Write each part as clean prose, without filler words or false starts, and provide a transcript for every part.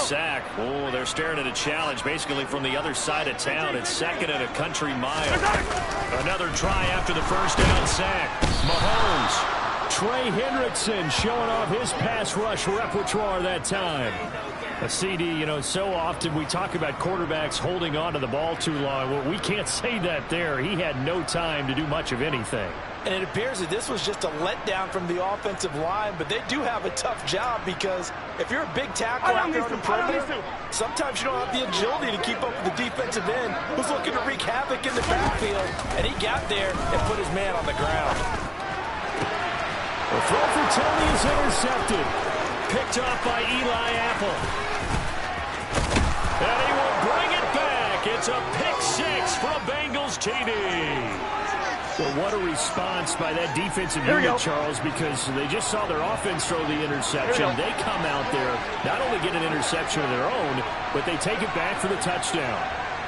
sack. Oh, they're staring at a challenge basically from the other side of town. It's second and a country mile. Another try after the first down sack. Mahomes. Trey Hendrickson showing off his pass rush repertoire that time. A CD, you know, so often we talk about quarterbacks holding on to the ball too long. Well, we can't say that there. He had no time to do much of anything. And it appears that this was just a letdown from the offensive line, but they do have a tough job because if you're a big tackle out there on the perimeter, sometimes you don't have the agility to keep up with the defensive end who's looking to wreak havoc in the backfield, and he got there and put his man on the ground. The throw for Tony is intercepted. Picked off by Eli Apple. And he will bring it back. It's a pick six for a Bengals TD. Well, what a response by that defensive unit, Charles, because they just saw their offense throw the interception. They come out there, not only get an interception of their own, but they take it back for the touchdown.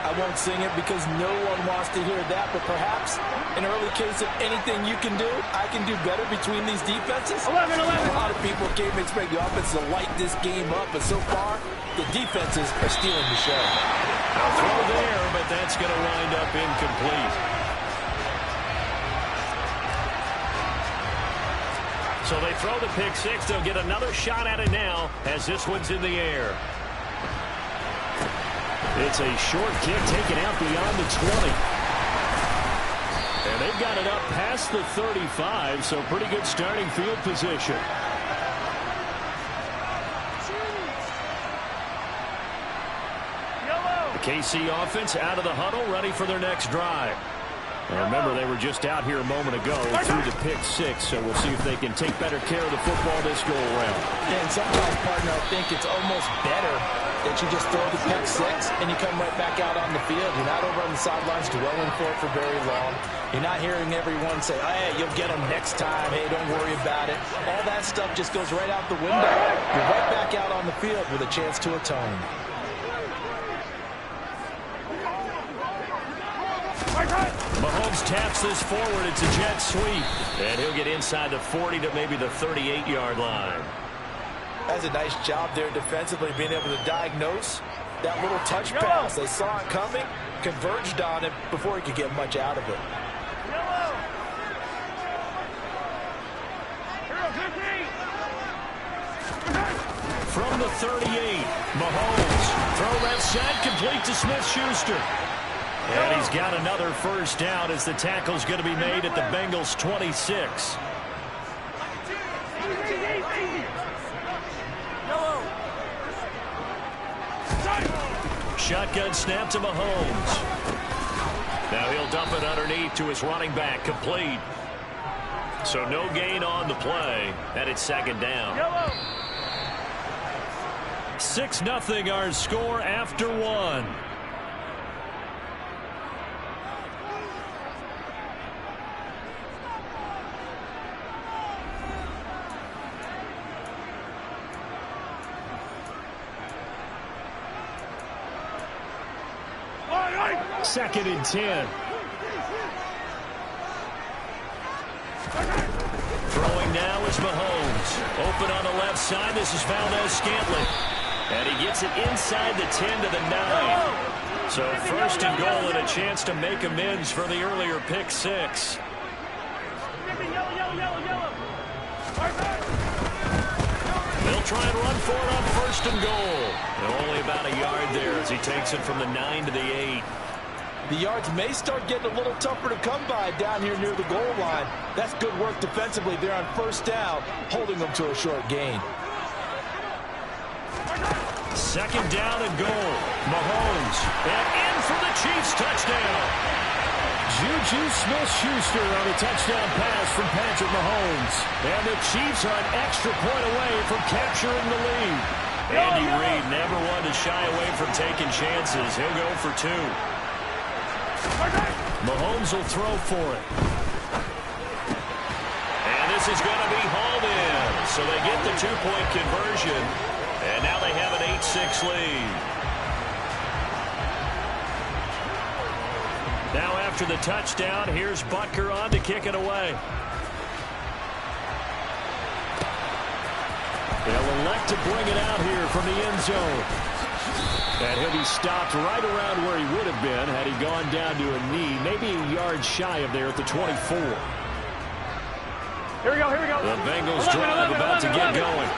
I won't sing it because no one wants to hear that, but perhaps an early case of anything you can do, I can do better between these defenses. 11. A lot of people came to expect the offense to light this game up, but so far, the defenses are stealing the show. A throw there, but that's going to wind up incomplete. So they throw the pick six. They'll get another shot at it now as this one's in the air. It's a short kick taken out beyond the 20. And they've got it up past the 35, so pretty good starting field position. The KC offense out of the huddle, ready for their next drive. And remember, they were just out here a moment ago through the pick six, so we'll see if they can take better care of the football this go-around. And sometimes, partner, I think it's almost better that you just throw the pick six and you come right back out on the field. You're not over on the sidelines dwelling for it for very long. You're not hearing everyone say, hey, you'll get them next time. Hey, don't worry about it. All that stuff just goes right out the window. You're right back out on the field with a chance to atone. Mahomes taps this forward. It's a jet sweep. And he'll get inside the 40 to maybe the 38-yard line. That's a nice job there defensively, being able to diagnose that little touch pass. They saw it coming, converged on it before he could get much out of it. From the 38, Mahomes. Throw left side, complete to Smith-Schuster. And he's got another first down as the tackle's going to be made at the Bengals 26. Shotgun snap to Mahomes. Now he'll dump it underneath to his running back, complete. So no gain on the play, and it's second down. 6-0 our score after one. Second and 10. Throwing now is Mahomes. Open on the left side. This is Valdez-Scantling. And he gets it inside the 10 to the 9. So first and goal and a chance to make amends for the earlier pick six. They'll try and run for it on first and goal. And only about a yard there as he takes it from the 9 to the 8. The yards may start getting a little tougher to come by down here near the goal line. That's good work defensively there on first down, holding them to a short gain. Second down and goal. Mahomes. And in for the Chiefs touchdown. Juju Smith-Schuster on a touchdown pass from Patrick Mahomes. And the Chiefs are an extra point away from capturing the lead. Andy Reid never one to shy away from taking chances. He'll go for two. Mahomes will throw for it. And this is going to be hauled in. So they get the two-point conversion. And now they have an 8-6 lead. Now after the touchdown, here's Butker on to kick it away. They'll elect to bring it out here from the end zone. And he'll be stopped right around where he would have been had he gone down to a knee, maybe a yard shy of there at the 24. Here we go, here we go. The Bengals drive about to get going.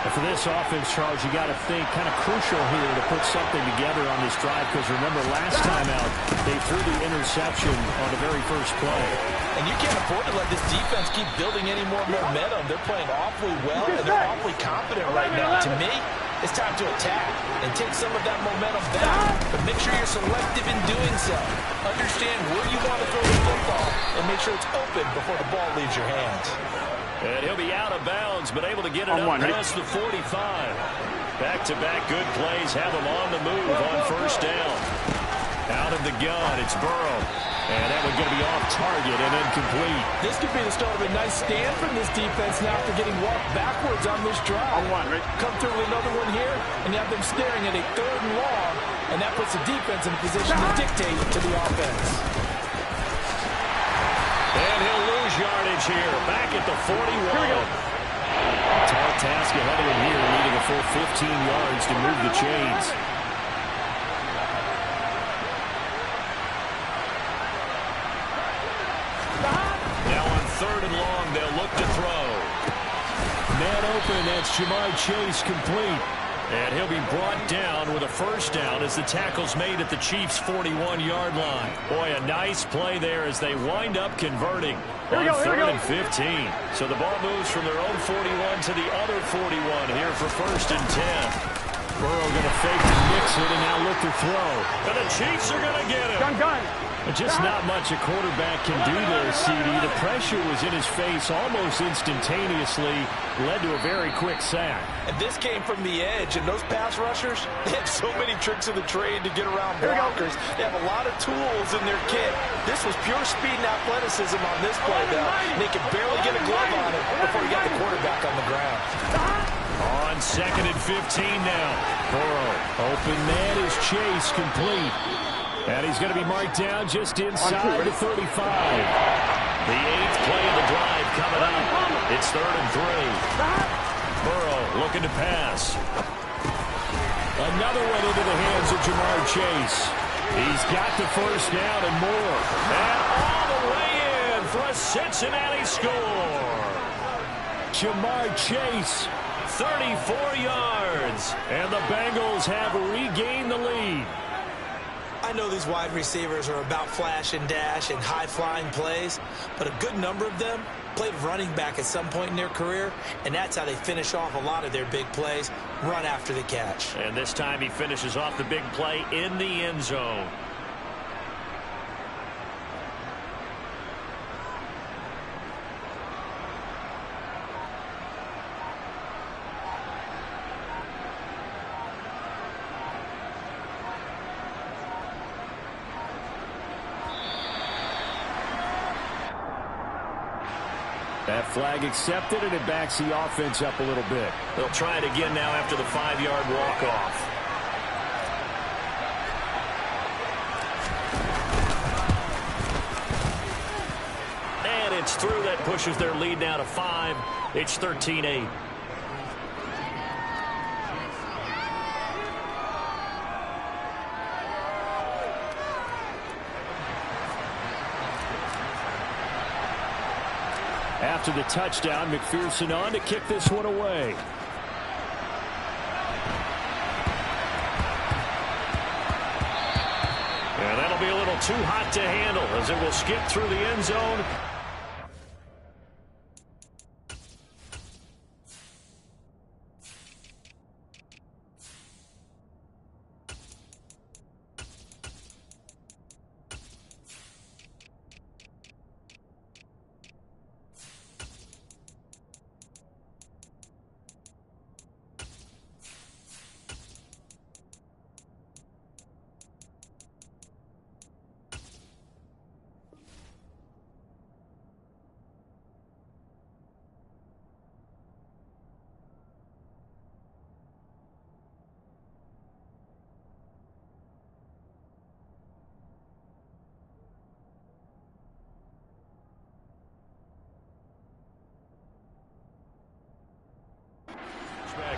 And for this offense, Charles, you got to think kind of crucial here to put something together on this drive, because remember last time out they threw the interception on the very first play. And you can't afford to let this defense keep building any more momentum. They're playing awfully well, and they're awfully confident right now. To me, it's time to attack and take some of that momentum back. But make sure you're selective in doing so. Understand where you want to throw the football and make sure it's open before the ball leaves your hands. And he'll be out of bounds, but able to get it up past the 45. Back-to-back good plays have him on the move on first down. Out of the gun, it's Burrow. And that one's going to be off target and incomplete. This could be the start of a nice stand from this defense now after getting walked backwards on this drive. Come through with another one here, and you have them staring at a 3rd and long, and that puts the defense in a position to dictate to the offense. And he'll lose yardage here, back at the 41. Tall task ahead of him here, needing a full 15 yards to move the chains. Now on 3rd and long, they'll look to throw. Man open, that's Jamar Chase complete. And he'll be brought down with a first down as the tackle's made at the Chiefs' 41-yard line. Boy, a nice play there as they wind up converting on 3rd and 15. So the ball moves from their own 41 to the other 41 here for 1st and 10. Burrow going to fake to mix it and now look to throw. And the Chiefs are going to get him. Gun. Just not much a quarterback can do there, CD. The pressure was in his face almost instantaneously, led to a very quick sack. And this came from the edge, and those pass rushers, they have so many tricks of the trade to get around blockers. They have a lot of tools in their kit. This was pure speed and athleticism on this play, though. And they could barely get a glove on it before he got the quarterback on the ground. On 2nd and 15 now. Burrow, open man is Chase, complete. And he's going to be marked down just inside the 35. The 8th play of the drive coming up. It's 3rd and 3. Burrow looking to pass. Another one into the hands of Jamar Chase. He's got the first down and more. And all the way in for a Cincinnati score. Jamar Chase, 34 yards. And the Bengals have regained the lead. I know these wide receivers are about flash and dash and high-flying plays, but a good number of them played running back at some point in their career, and that's how they finish off a lot of their big plays, run after the catch. And this time he finishes off the big play in the end zone. That flag accepted, and it backs the offense up a little bit. They'll try it again now after the 5-yard walk-off. And it's through. That pushes their lead now to 5. It's 13-8. After the touchdown, McPherson on to kick this one away. And that'll be a little too hot to handle as it will skip through the end zone.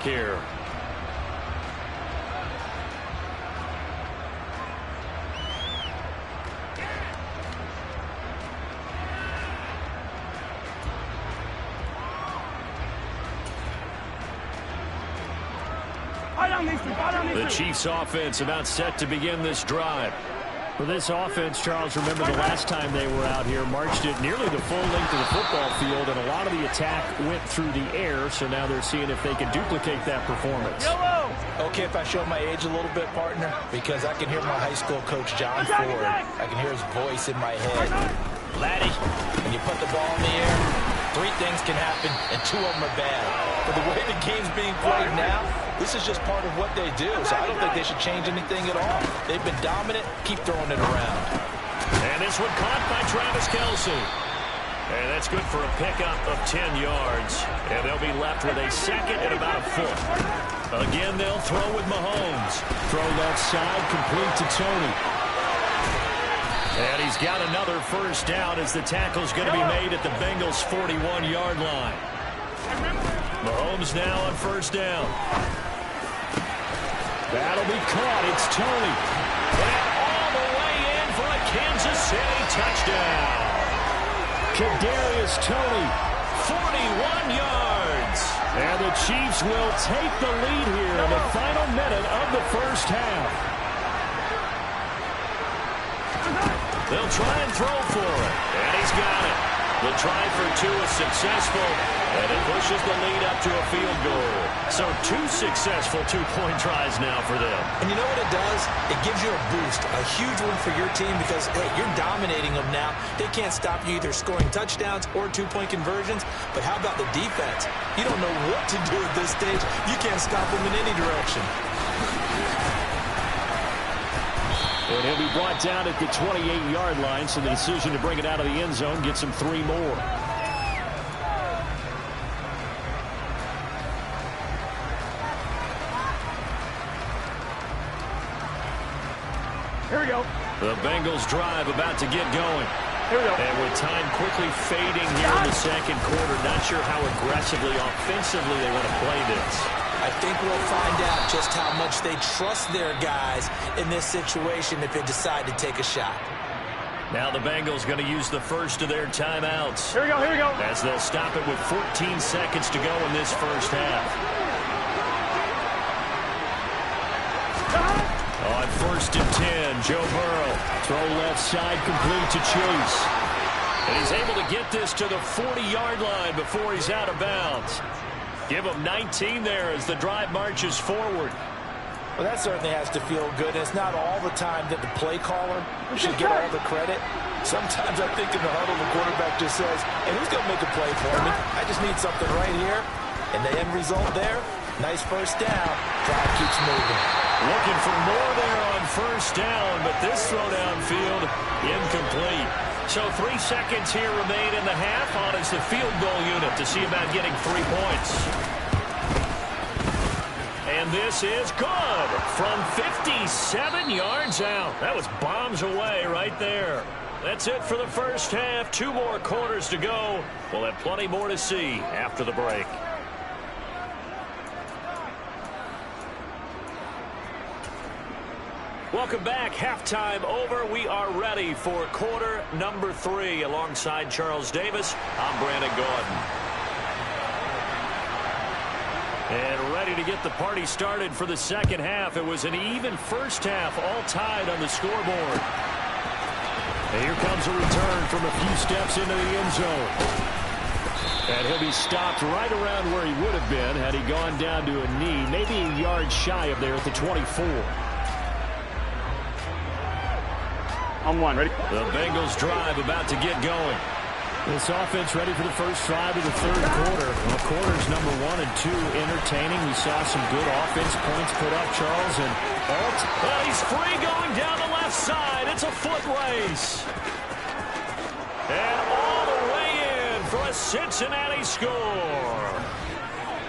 here. The Chiefs offense about set to begin this drive. For this offense, Charles, remember the last time they were out here, marched it nearly the full length of the football field, and a lot of the attack went through the air, so now they're seeing if they can duplicate that performance. Okay, if I show my age a little bit, partner, because I can hear my high school coach, John Ford. I can hear his voice in my head. Laddie, when you put the ball in the air, 3 things can happen, and 2 of them are bad. But the way the game's being played now, this is just part of what they do, so I don't think they should change anything at all. They've been dominant. Keep throwing it around. And this one caught by Travis Kelce. And that's good for a pickup of 10 yards. And they'll be left with a second and about a foot. Again, they'll throw with Mahomes. Throw left side, complete to Tony. And he's got another first down as the tackle's going to be made at the Bengals' 41-yard line. Mahomes now on first down. That'll be caught. It's Tony. And all the way in for a Kansas City touchdown. Kadarius Toney, 41 yards. And the Chiefs will take the lead here in the final minute of the first half. They'll try and throw for it. And he's got it. The try for 2 is successful, and it pushes the lead up to a field goal. So 2 successful 2-point tries now for them. And you know what it does? It gives you a boost, a huge one for your team because, hey, you're dominating them now. They can't stop you either scoring touchdowns or 2-point conversions. But how about the defense? You don't know what to do at this stage. You can't stop them in any direction. And he'll be brought down at the 28-yard line, so the decision to bring it out of the end zone gets him 3 more. Here we go. The Bengals drive about to get going. Here we go. And with time quickly fading here in the second quarter, not sure how aggressively, offensively they want to play this. I think we'll find out just how much they trust their guys in this situation if they decide to take a shot. Now the Bengals going to use the first of their timeouts. Here we go, here we go. As they'll stop it with 14 seconds to go in this first half. On first and 10, Joe Burrow. Throw left side, complete to Chase. And he's able to get this to the 40-yard line before he's out of bounds. Give him 19 there as the drive marches forward. Well, that certainly has to feel good. It's not all the time that the play caller should get all the credit. Sometimes I think in the huddle, the quarterback just says, hey, who's going to make a play for me? I just need something right here. And the end result there, nice first down. Drive keeps moving. Looking for more there on first down, but this throw downfield incomplete. So 3 seconds here remain in the half on as the field goal unit to see about getting 3 points. And this is good from 57 yards out. That was bombs away right there. That's it for the first half. 2 more quarters to go. We'll have plenty more to see after the break. Welcome back. Halftime over. We are ready for quarter number 3. Alongside Charles Davis, I'm Brandon Gordon. And ready to get the party started for the second half. It was an even first half, all tied on the scoreboard. And here comes a return from a few steps into the end zone. And he'll be stopped right around where he would have been had he gone down to a knee, maybe a yard shy of there at the 24. On 1, ready? The Bengals drive about to get going. This offense ready for the first drive of the third quarter. Well, quarters number 1 and 2 entertaining. We saw some good offense points put up, Charles. And well, he's free going down the left side. It's a foot race. And all the way in for a Cincinnati score.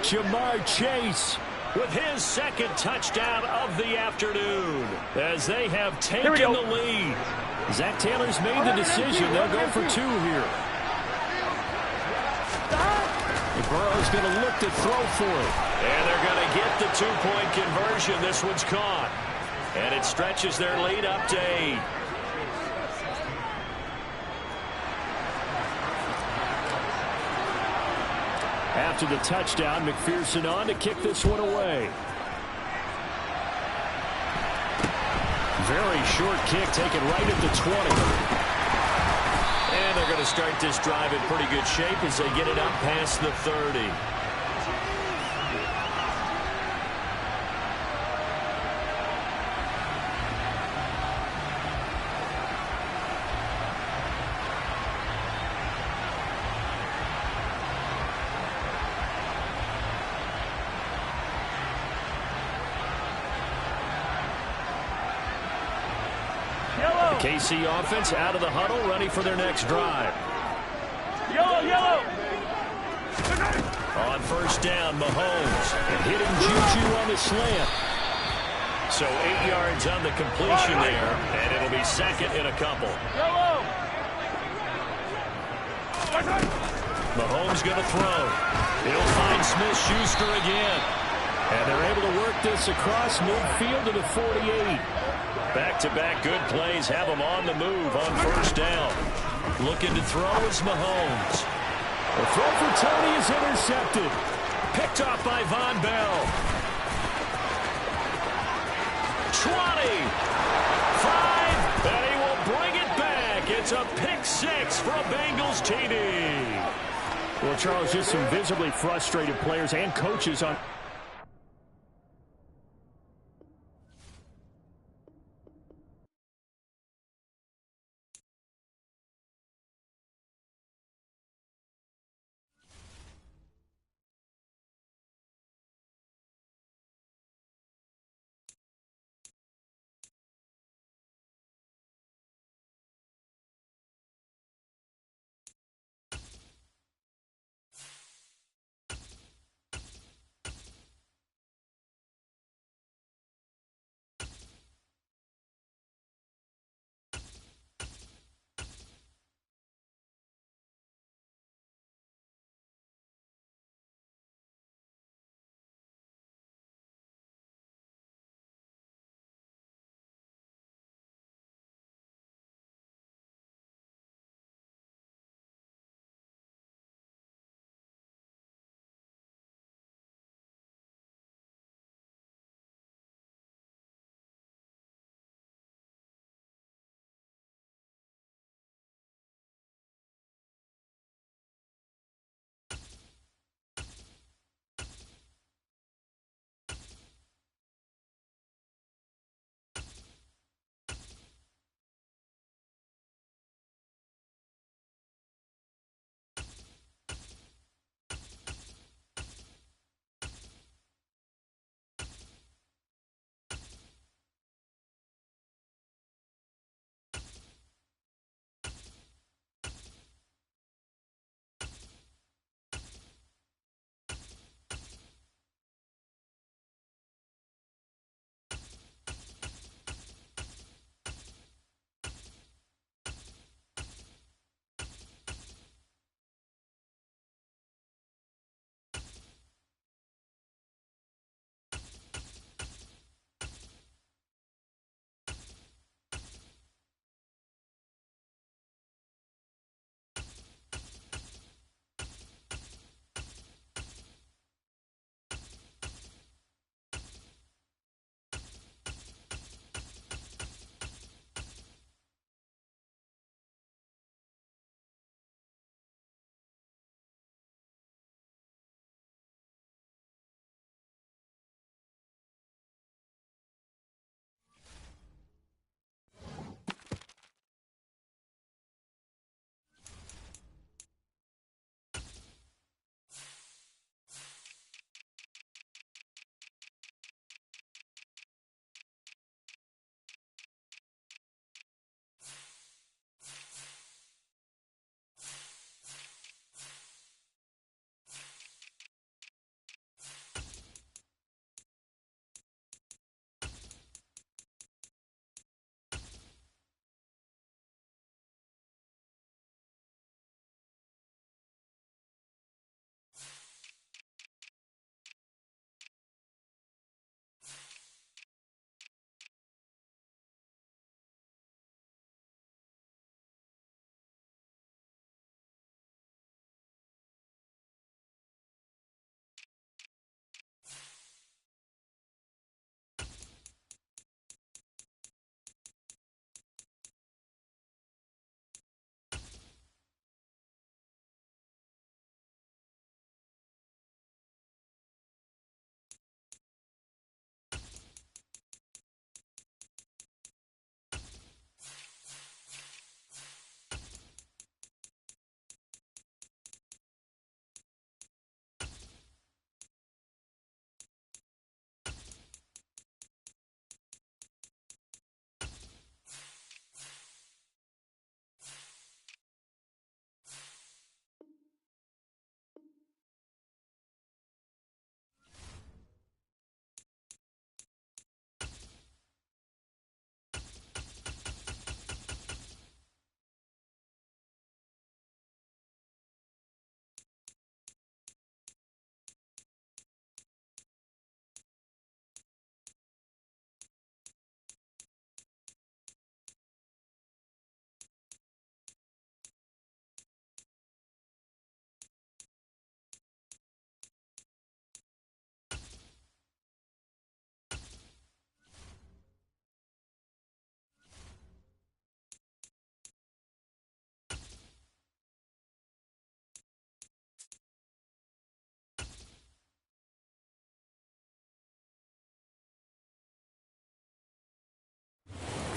Jamar Chase with his second touchdown of the afternoon as they have taken the lead. Zach Taylor's made the decision. They'll go for 2 here. Burrow's going to look to throw for it. And they're going to get the 2-point conversion. This one's caught. And it stretches their lead up to 8. After the touchdown, McPherson on to kick this one away. Very short kick taken right at the 20. And they're going to start this drive in pretty good shape as they get it up past the 30. KC offense out of the huddle, ready for their next drive. Yellow. On first down, Mahomes. And hitting Juju on the slant. So 8 yards on the completion there, and it'll be second in a couple. Mahomes going to throw. He'll find Smith-Schuster again. And they're able to work this across midfield to the 48. Back-to-back good plays have them on the move on first down. Looking to throw is Mahomes. The throw for Tony is intercepted. Picked off by Von Bell. 20. 5. And he will bring it back. It's a pick 6 for a Bengals TD. Well, Charles, just some visibly frustrated players and coaches on...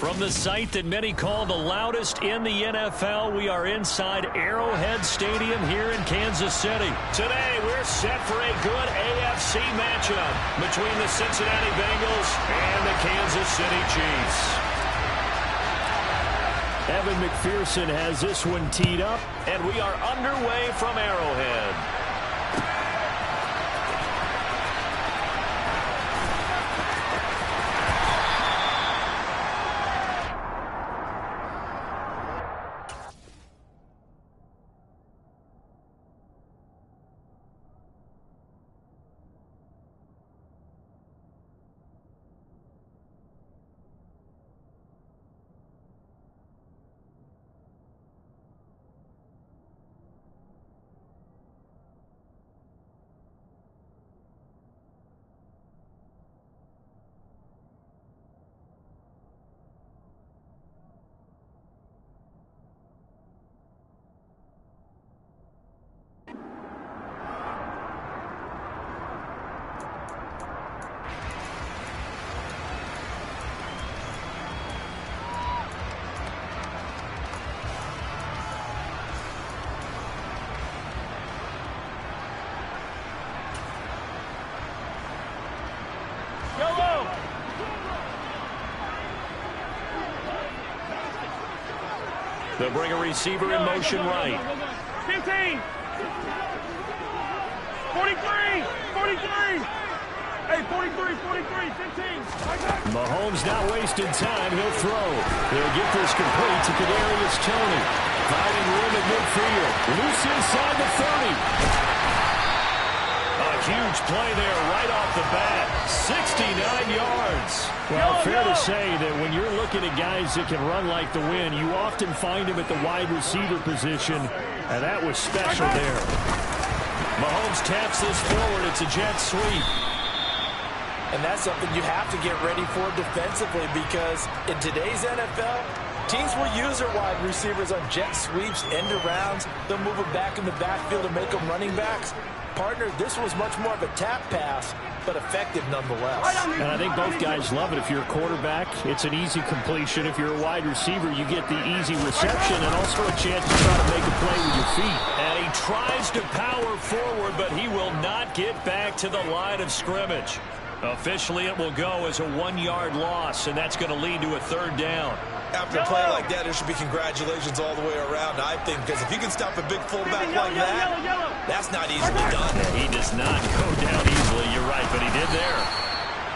From the site that many call the loudest in the NFL, we are inside Arrowhead Stadium here in Kansas City. Today, we're set for a good AFC matchup between the Cincinnati Bengals and the Kansas City Chiefs. Evan McPherson has this one teed up, and we are underway from Arrowhead. They'll bring a receiver in motion right. 15. 43. 43. Hey, 43, 43, 15. Mahomes not wasting time. He'll throw. They'll get this complete to Kadarius Toney. Finding room at midfield. Loose inside the 30. A huge play there right off the bat. 69 yards. Well, fair to say that when you're looking at guys that can run like the wind, you often find them at the wide receiver position, and that was special there. Mahomes taps this forward. It's a jet sweep. And that's something you have to get ready for defensively, because in today's NFL, teams will use their wide receivers on jet sweeps, end arounds. They'll move them back in the backfield and make them running backs. Partner, this was much more of a tap pass, but effective nonetheless. And I think both guys love it. If you're a quarterback, it's an easy completion. If you're a wide receiver, you get the easy reception and also a chance to try to make a play with your feet. And he tries to power forward, but he will not get back to the line of scrimmage. Officially, it will go as a 1-yard loss, and that's going to lead to a third down. After a play like that, there should be congratulations all the way around, I think, because if you can stop a big fullback like that, that's not easily done. He does not go down easily, you're right, but he did there.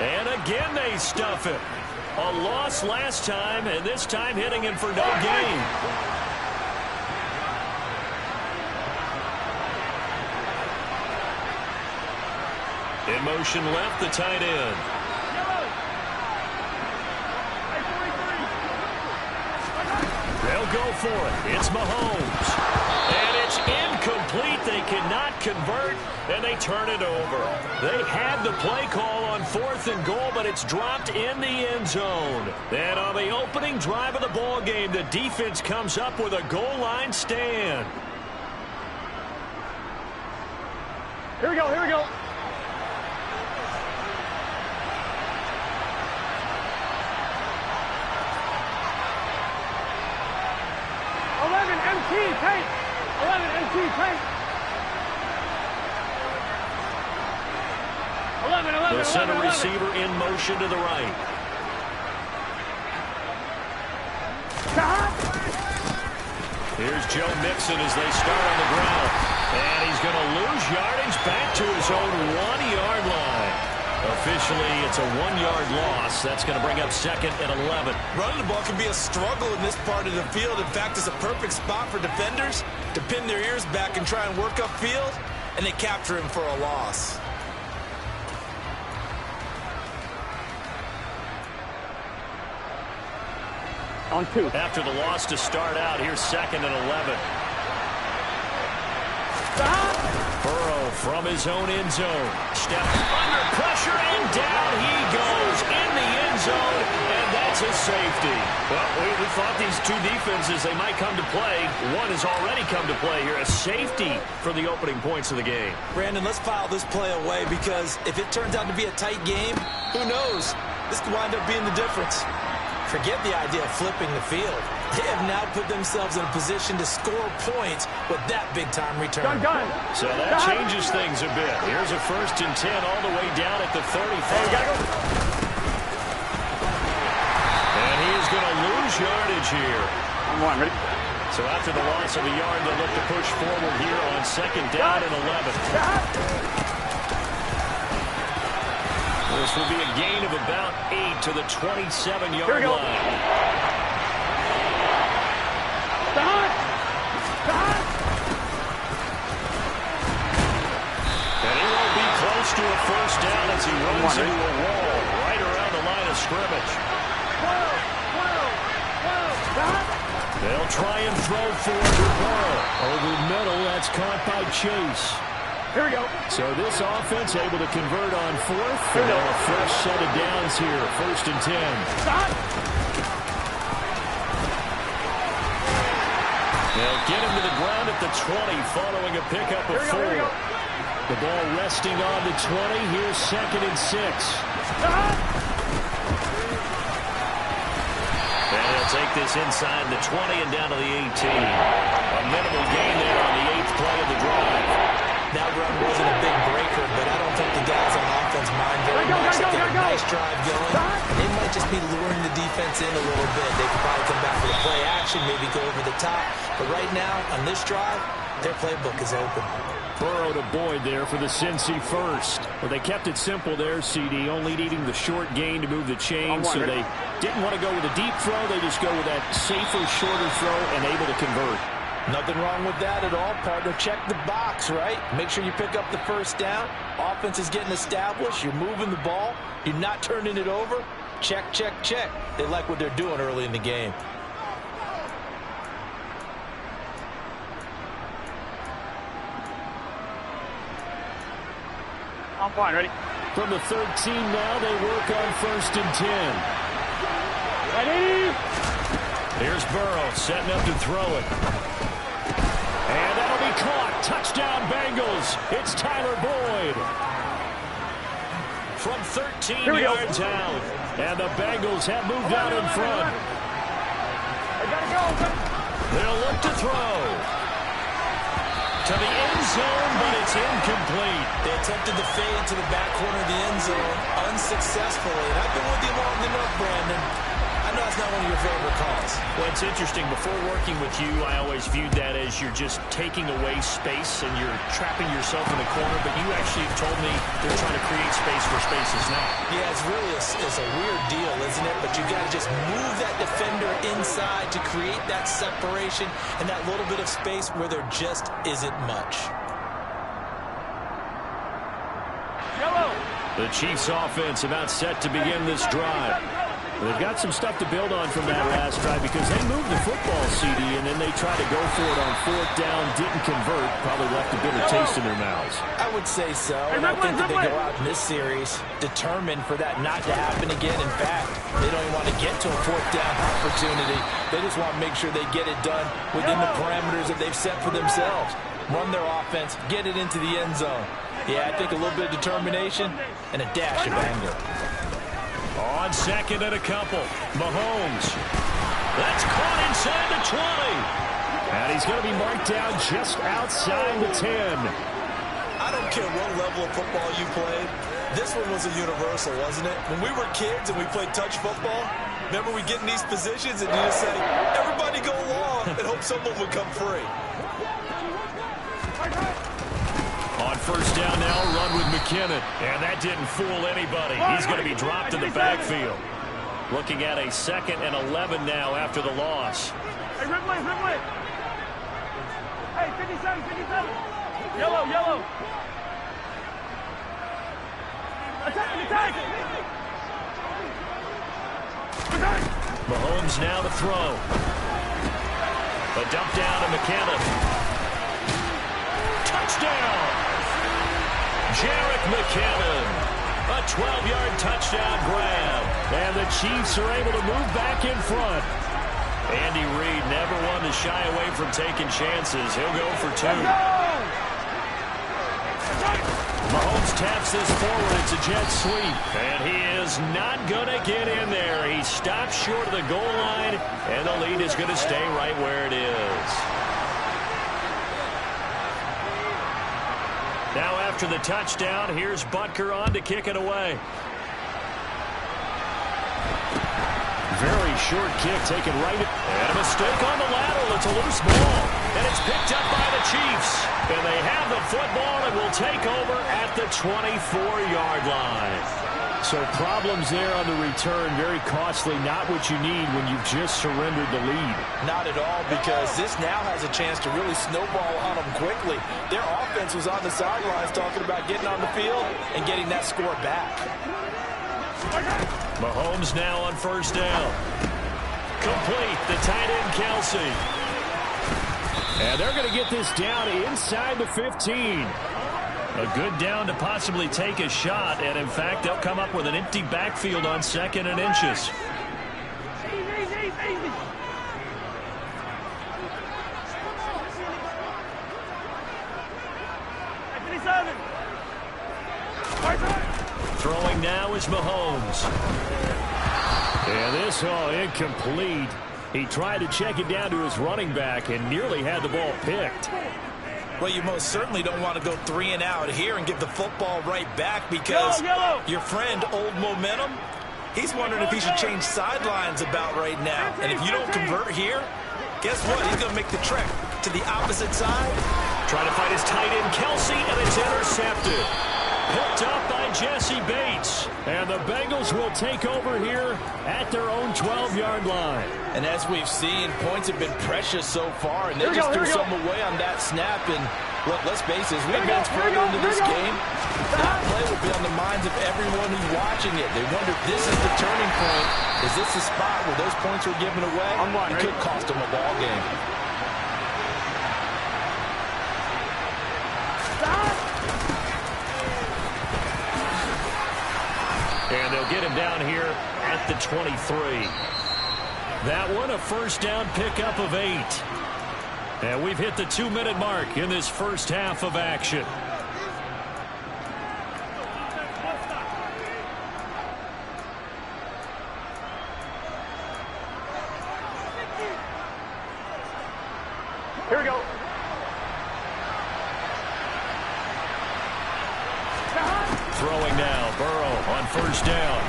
And again, they stuff it. A loss last time, and this time hitting him for no gain. In motion left, the tight end. They'll go for it. It's Mahomes. And it's incomplete. They cannot convert, and they turn it over. They had the play call on 4th and goal, but it's dropped in the end zone. Then on the opening drive of the ball game, the defense comes up with a goal line stand. Here we go, here we go. MT, tank. 11, MT, tank. 11. The center receiver in motion to the right. Here's Joe Mixon as they start on the ground. And he's going to lose yardage back to his own 1-yard line. Officially, it's a 1-yard loss. That's going to bring up 2nd and 11. Running the ball can be a struggle in this part of the field. In fact, it's a perfect spot for defenders to pin their ears back and try and work upfield, and they capture him for a loss. On 2. After the loss to start out, here's 2nd and 11. Burrow from his own end zone. Steps under pressure, and down he goes in the end zone, and that's a safety. Well, we thought these two defenses, they might come to play. One has already come to play here, a safety for the opening points of the game. Brandon, let's file this play away, because if it turns out to be a tight game, who knows? This could wind up being the difference. Forget the idea of flipping the field. They have now put themselves in a position to score points with that big-time return. Done. So that changes things a bit. Here's a 1st and 10 all the way down at the 35. And he is going to lose yardage here. I'm one, ready? So after the loss of a yard, they'll look to push forward here on 2nd down and 11. This will be a gain of about 8 to the 27-yard line. And he won't be close to a 1st down as he runs into a wall right around the line of scrimmage. They'll try and throw for Burrow. Over middle, that's caught by Chase. Here we go. So this offense able to convert on 4th. And now a fresh set of downs here, 1st and 10. They'll get him to the ground at the 20 following a pickup of 4. The ball resting on the 20. Here's 2nd and 6. And he'll take this inside the 20 and down to the 18. A minimal gain there on the 8th play of the drive. That run wasn't a big breaker, but I don't think the guys on offense mind very much. They get a nice drive going. They might just be luring the defense in a little bit. They could probably come back with a play action, maybe go over the top. But right now, on this drive, their playbook is open. Burrow to Boyd there for the Cincy 1st. Well, they kept it simple there, CD, only needing the short gain to move the chain, so they didn't want to go with a deep throw. They just go with that safer, shorter throw and able to convert. Nothing wrong with that at all, partner. Check the box, right? Make sure you pick up the 1st down. Offense is getting established. You're moving the ball. You're not turning it over. Check, check, check. They like what they're doing early in the game. I'm fine, ready? From the 13 now, they work on 1st and 10. Ready? Here's Burrow setting up to throw it. And that'll be caught. Touchdown, Bengals. It's Tyler Boyd. From 13 yards out. And the Bengals have moved out in front. I gotta go. They'll look to throw. To the end zone, but it's incomplete. They attempted the fade to the back corner of the end zone unsuccessfully. And I've been with you long enough, Brandon. I know it's not one of your favorite calls. Well, it's interesting. Before working with you, I always viewed that as you're just taking away space and you're trapping yourself in a corner. But you actually told me they're trying to create space where space is not. Yeah, it's really it's a weird deal, isn't it? But you got to just move that defender inside to create that separation and that little bit of space where there just isn't much. Yellow. The Chiefs offense about set to begin this drive. They've got some stuff to build on from that last drive because they moved the football, CD, and then they tried to go for it on 4th down, didn't convert, probably left a bitter taste in their mouths. I would say so, and I think that they go out in this series determined for that not to happen again. In fact, they don't even want to get to a 4th down opportunity. They just want to make sure they get it done within the parameters that they've set for themselves. Run their offense, get it into the end zone. Yeah, I think a little bit of determination and a dash of anger. On 2nd and a couple. Mahomes. That's caught inside the 20. And he's going to be marked down just outside the 10. I don't care what level of football you played. This one was a universal, wasn't it? When we were kids and we played touch football, remember we get in these positions and you just say, everybody go long and hope someone would come free. On 1st down now, run with McKinnon. And that didn't fool anybody. He's going to be dropped in the backfield. Looking at a 2nd and 11 now after the loss. Hey, Ripley, Ripley. Hey, 57, 57. Yellow, yellow. Attack, attack. Mahomes now to throw. A dump down to McKinnon. Touchdown! Jarek McKinnon. A 12-yard touchdown grab. And the Chiefs are able to move back in front. Andy Reid never one to shy away from taking chances. He'll go for 2. Mahomes taps this forward. It's a jet sweep. And he is not going to get in there. He stops short of the goal line, and the lead is going to stay right where it is. Now after the touchdown, here's Butker on to kick it away. Very short kick taken right. And a mistake on the lateral. It's a loose ball. And it's picked up by the Chiefs. And they have the football and will take over at the 24-yard line. So problems there on the return. Very costly. Not what you need when you've just surrendered the lead. Not at all, because this now has a chance to really snowball on them quickly. Their offense was on the sidelines talking about getting on the field and getting that score back. Mahomes now on first down. Complete, the tight end Kelsey. And they're going to get this down inside the 15. A good down to possibly take a shot, and in fact, they'll come up with an empty backfield on 2nd and inches. Throwing now is Mahomes. And this incomplete. He tried to check it down to his running back and nearly had the ball picked. Well, you most certainly don't want to go 3 and out here and give the football right back, because your friend, Old Momentum, he's wondering if he should change sidelines about right now. And if you don't convert here, guess what? He's going to make the trek to the opposite side. Trying to find his tight end Kelsey, and it's intercepted. Picked up by Jesse Bates. And the Bengals will take over here at their own 12-yard line. And as we've seen, points have been precious so far, and they just threw some away on that snap. And look, let's face it, as we advance further into this game, that play will be on the minds of everyone who's watching it. They wonder if this is the turning point. Is this the spot where those points were given away? It could cost them a ball game. And they'll get him down here at the 23. That one a first down pickup of 8. And we've hit the 2-minute mark in this first half of action. Here we go. Throwing now, Burrow on first down.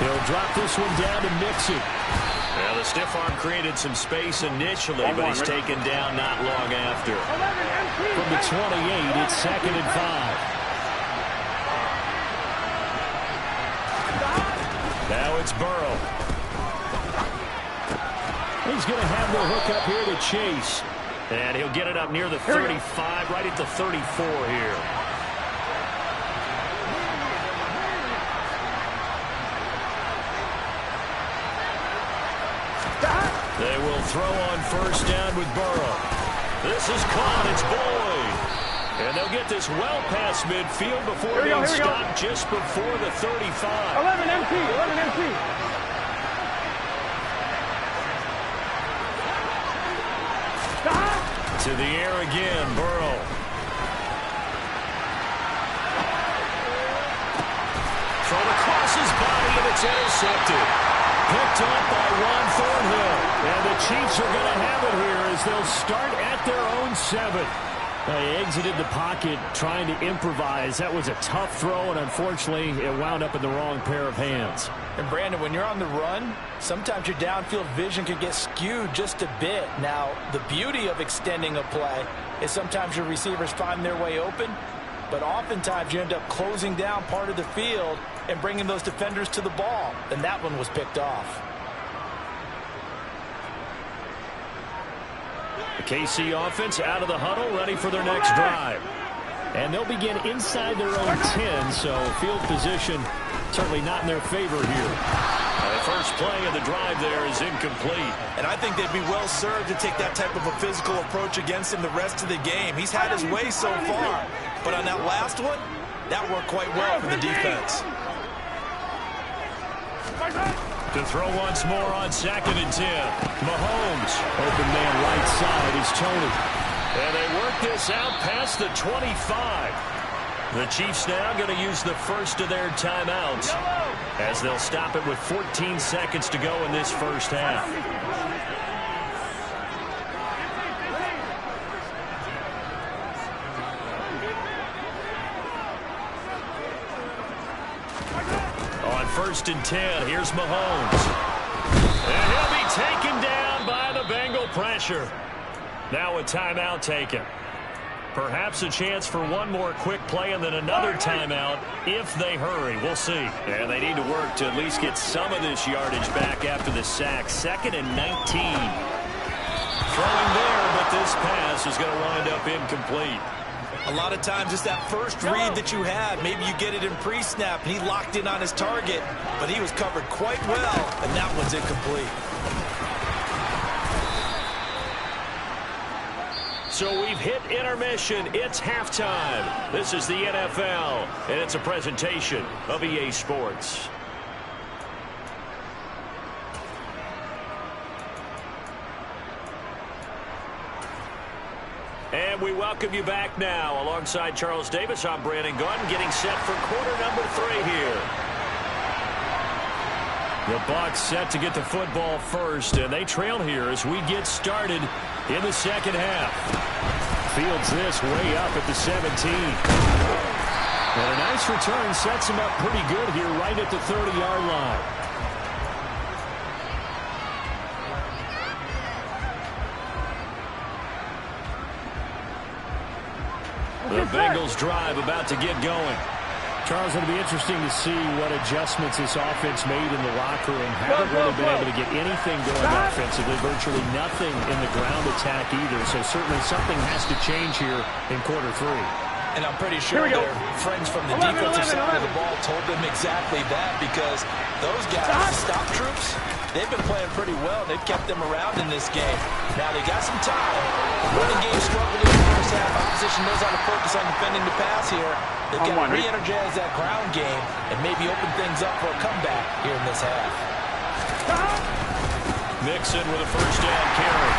He'll drop this one down to Mixon. Well, the stiff arm created some space initially, but he's taken down not long after. From the 28, it's 2nd and 5. Now it's Burrow. He's going to have the hook up here to Chase. And he'll get it up near the 35, right at the 34 here. They will throw on first down with Burrow. This is caught. It's Boyd. And they'll get this well past midfield before being stopped just before the 35. 11 MT, 11 MT. To the air again, Burrow. Thrown across his body, and it's intercepted. Picked up by Juan Thornhill. And the Chiefs are going to have it here as they'll start at their own 7. They exited the pocket trying to improvise. That was a tough throw, and unfortunately, it wound up in the wrong pair of hands. And Brandon, when you're on the run, sometimes your downfield vision can get skewed just a bit. Now, the beauty of extending a play is sometimes your receivers find their way open, but oftentimes you end up closing down part of the field and bringing those defenders to the ball. And that one was picked off. The KC offense out of the huddle, ready for their next drive. And they'll begin inside their own 10, so field position certainly not in their favor here. The first play of the drive there is incomplete. And I think they'd be well served to take that type of a physical approach against him the rest of the game. He's had his way so far, but on that last one, that worked quite well for the defense. To throw once more on 2nd and 10. Mahomes. Open man right side is Tony. And they work this out past the 25. The Chiefs now going to use the first of their timeouts as they'll stop it with 14 seconds to go in this first half. On 1st and 10, here's Mahomes. And he'll be taken down by the Bengal pressure. Now a timeout taken. Perhaps a chance for one more quick play and then another timeout if they hurry. We'll see. And they need to work to at least get some of this yardage back after the sack. 2nd and 19. Throwing there, but this pass is going to wind up incomplete. A lot of times it's that first read that you have. Maybe you get it in pre-snap, and he locked in on his target, but he was covered quite well, and that one's incomplete. So we've hit intermission. It's halftime. This is the NFL, and it's a presentation of EA Sports. And we welcome you back now. Alongside Charles Davis, I'm Brandon Gaudin, getting set for quarter number 3 here. The Bucs set to get the football first, and they trail here as we get started in the second half. Fields this way up at the 17. And a nice return sets him up pretty good here right at the 30-yard line. The Bengals drive about to get going. Charles, it'll be interesting to see what adjustments this offense made in the locker room. Haven't really been able to get anything going offensively, virtually nothing in the ground attack either. So certainly something has to change here in quarter 3. And I'm pretty sure their friends from the defensive side of the ball told them exactly that, because those guys, the stop troops, they've been playing pretty well. They've kept them around in this game. Now they got some time. Running game struggled in the first half. Opposition knows how to focus on defending the pass here. They've got to re-energize that ground game and maybe open things up for a comeback here in this half. Mixon with a first down carry.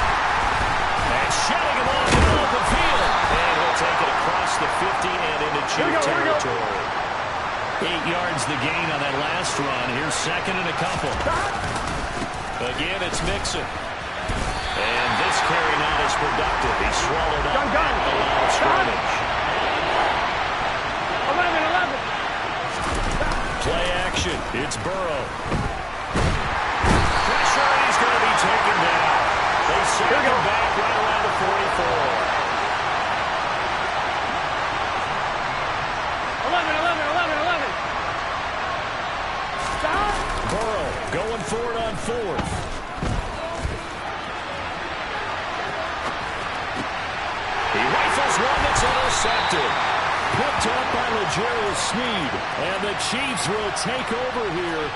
And shedding him off the open field. And he'll take it across the 50 and into Chief territory. 8 yards the gain on that last run. Here's 2nd and a couple. Again, it's Mixon. And this carry not as productive. He's swallowed up at the line of scrimmage. 11. Play action. It's Burrow. Pressure, and he's going to be taken down. They sack him back right around the 44. 11. Burrow going for it on 4th. He rifles one that's intercepted. Picked up by L'Jarius Sneed. And the Chiefs will take over here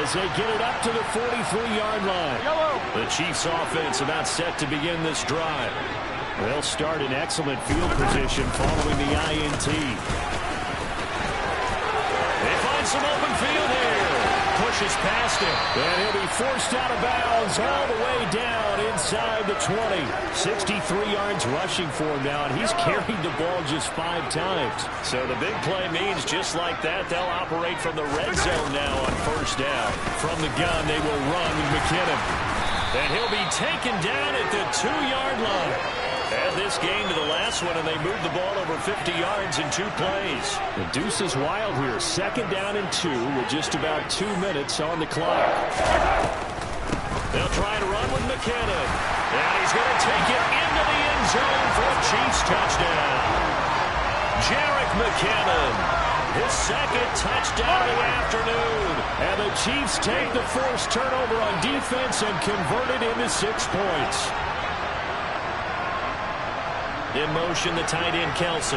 as they get it up to the 43-yard line. The Chiefs offense about set to begin this drive. They'll start in excellent field position following the INT. They find some open field here. Pushes past him. And he'll be forced out of bounds all the way down inside the 20. 63 yards rushing for him now, and he's carried the ball just 5 times. So the big play means just like that, they'll operate from the red zone now on first down. From the gun, they will run with McKinnon. And he'll be taken down at the 2-yard line. Add this game to the last one, and they moved the ball over 50 yards in 2 plays. The deuce is wild here. 2nd down and 2 with just about 2 minutes on the clock. They'll try to run with McKinnon. And he's going to take it into the end zone for a Chiefs touchdown. Jerick McKinnon, his 2nd touchdown of the afternoon. And the Chiefs take the first turnover on defense and convert it into 6 points. In motion, the tight end, Kelsey.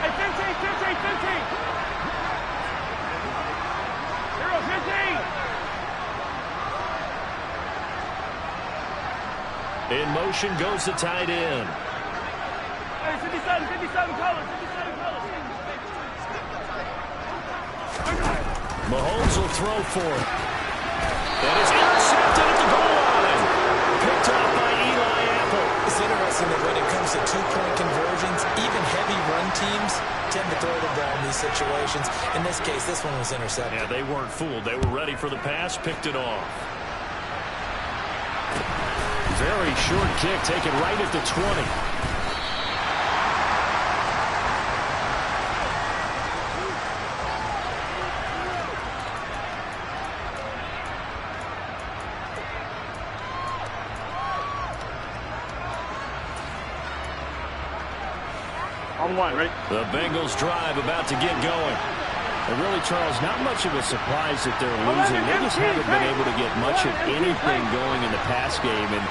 Hey, 15. 15. In motion goes the tight end. Hey, 57, colors. Mahomes will throw for it. That is intercepted at the goal line. Picked up by Eli Apple. It's interesting guessing that when it comes to two-point conversions, even heavy run teams tend to throw the ball in these situations. In this case, this one was intercepted. Yeah, they weren't fooled. They were ready for the pass, picked it off. Very short kick, taken right at the 20. On one, ready? The Bengals drive about to get going. And really, Charles, not much of a surprise that they're losing. They just haven't been able to get much of anything going in the pass game. And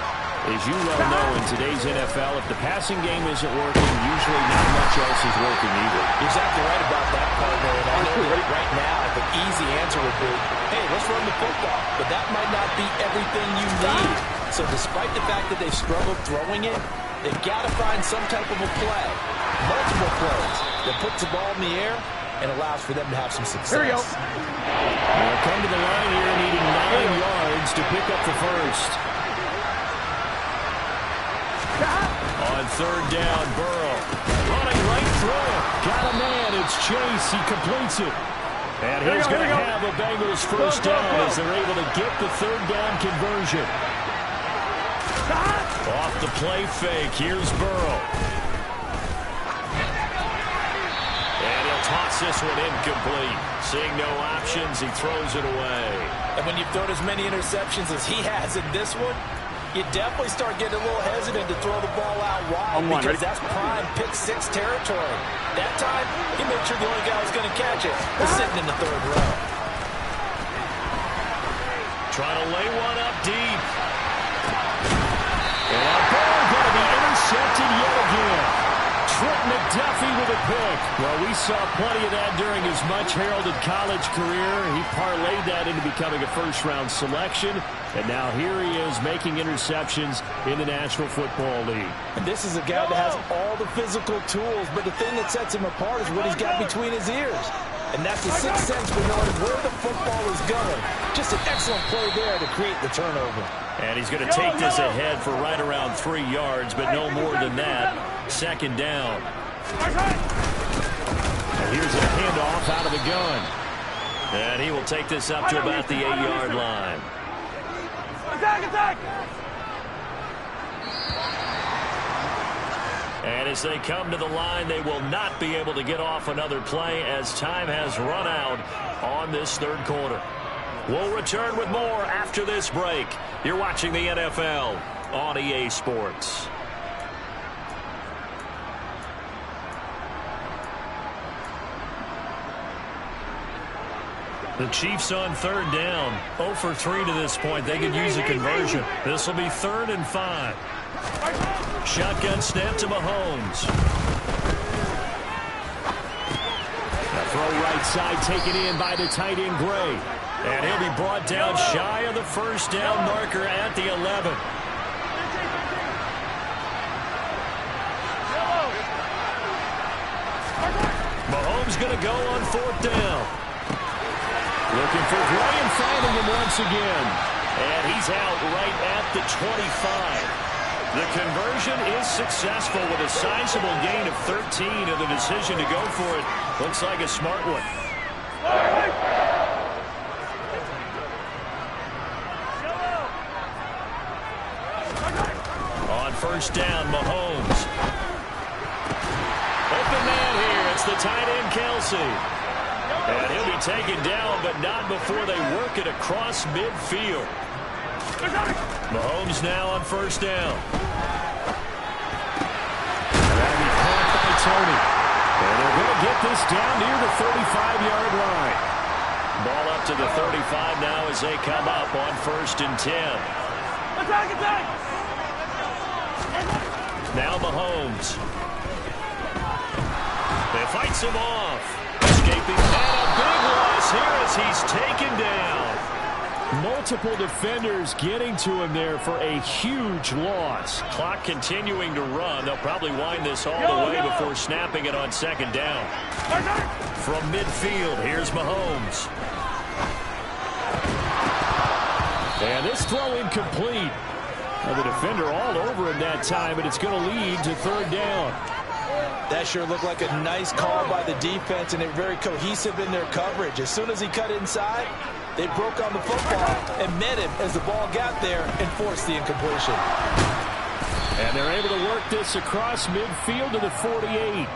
as you well know, in today's NFL, if the passing game isn't working, usually not much else is working either. You're exactly right about that, partner. And I know that right now, the easy answer would be, hey, let's run the football. But that might not be everything you need. So despite the fact that they've struggled throwing it, they've got to find some type of a play, multiple plays, that puts the ball in the air and allows for them to have some success. Here we go. They'll come to the line here needing 9 yards to pick up the first. On third down, Burrow running right through it. Got a man. It's Chase. He completes it. And he's going to have a Bengals first down as they're able to get the third down conversion. Off the play fake. Here's Burrow. And he'll toss this one incomplete. Seeing no options, he throws it away. And when you've thrown as many interceptions as he has in this one, you definitely start getting a little hesitant to throw the ball out wide because that's prime pick-six territory. That time, he made sure the only guy who was going to catch it was sitting in the third row. Trying to lay one up deep. And a ball going to be intercepted yet again. Trent McDuffie with a pick. Well, we saw plenty of that during his much-heralded college career. He parlayed that into becoming a first-round selection. And now here he is making interceptions in the National Football League. And this is a guy that has all the physical tools, but the thing that sets him apart is what he's got between his ears. And that's the sixth sense for knowing where the football is going. Just an excellent play there to create the turnover. And he's going to take this ahead for right around 3 yards, but no more than that. Second down. And here's a handoff out of the gun. And he will take this up to about the 8-yard line. Attack, attack! And as they come to the line, they will not be able to get off another play as time has run out on this third quarter. We'll return with more after this break. You're watching the NFL on EA Sports. The Chiefs on third down. 0 for 3 to this point. They could use a conversion. This will be 3rd and 5. Shotgun snap to Mahomes. A throw right side taken in by the tight end Gray. And he'll be brought down shy of the first down marker at the 11. Mahomes going to go on 4th down. Looking for Gray and finding him once again. And he's out right at the 25. The conversion is successful with a sizable gain of 13, and the decision to go for it looks like a smart one. On first down, Mahomes. Open man here. It's the tight end, Kelsey. And he'll be taken down, but not before they work it across midfield. Mahomes now on first down. That'll be caught by Tony. And they're going to get this down near the 35-yard line. Ball up to the 35 now as they come up on 1st and 10. Attack, attack! Now Mahomes. They fights him off. Escaping, and a big loss here as he's taken down. Multiple defenders getting to him there for a huge loss. Clock continuing to run. They'll probably wind this all the way before snapping it on 2nd down. From midfield, here's Mahomes. And this throw incomplete. Well, the defender all over him that time, and it's going to lead to third down. That sure looked like a nice call by the defense, and they're very cohesive in their coverage. As soon as he cut inside, they broke on the football and met him as the ball got there and forced the incompletion. And they're able to work this across midfield to the 48.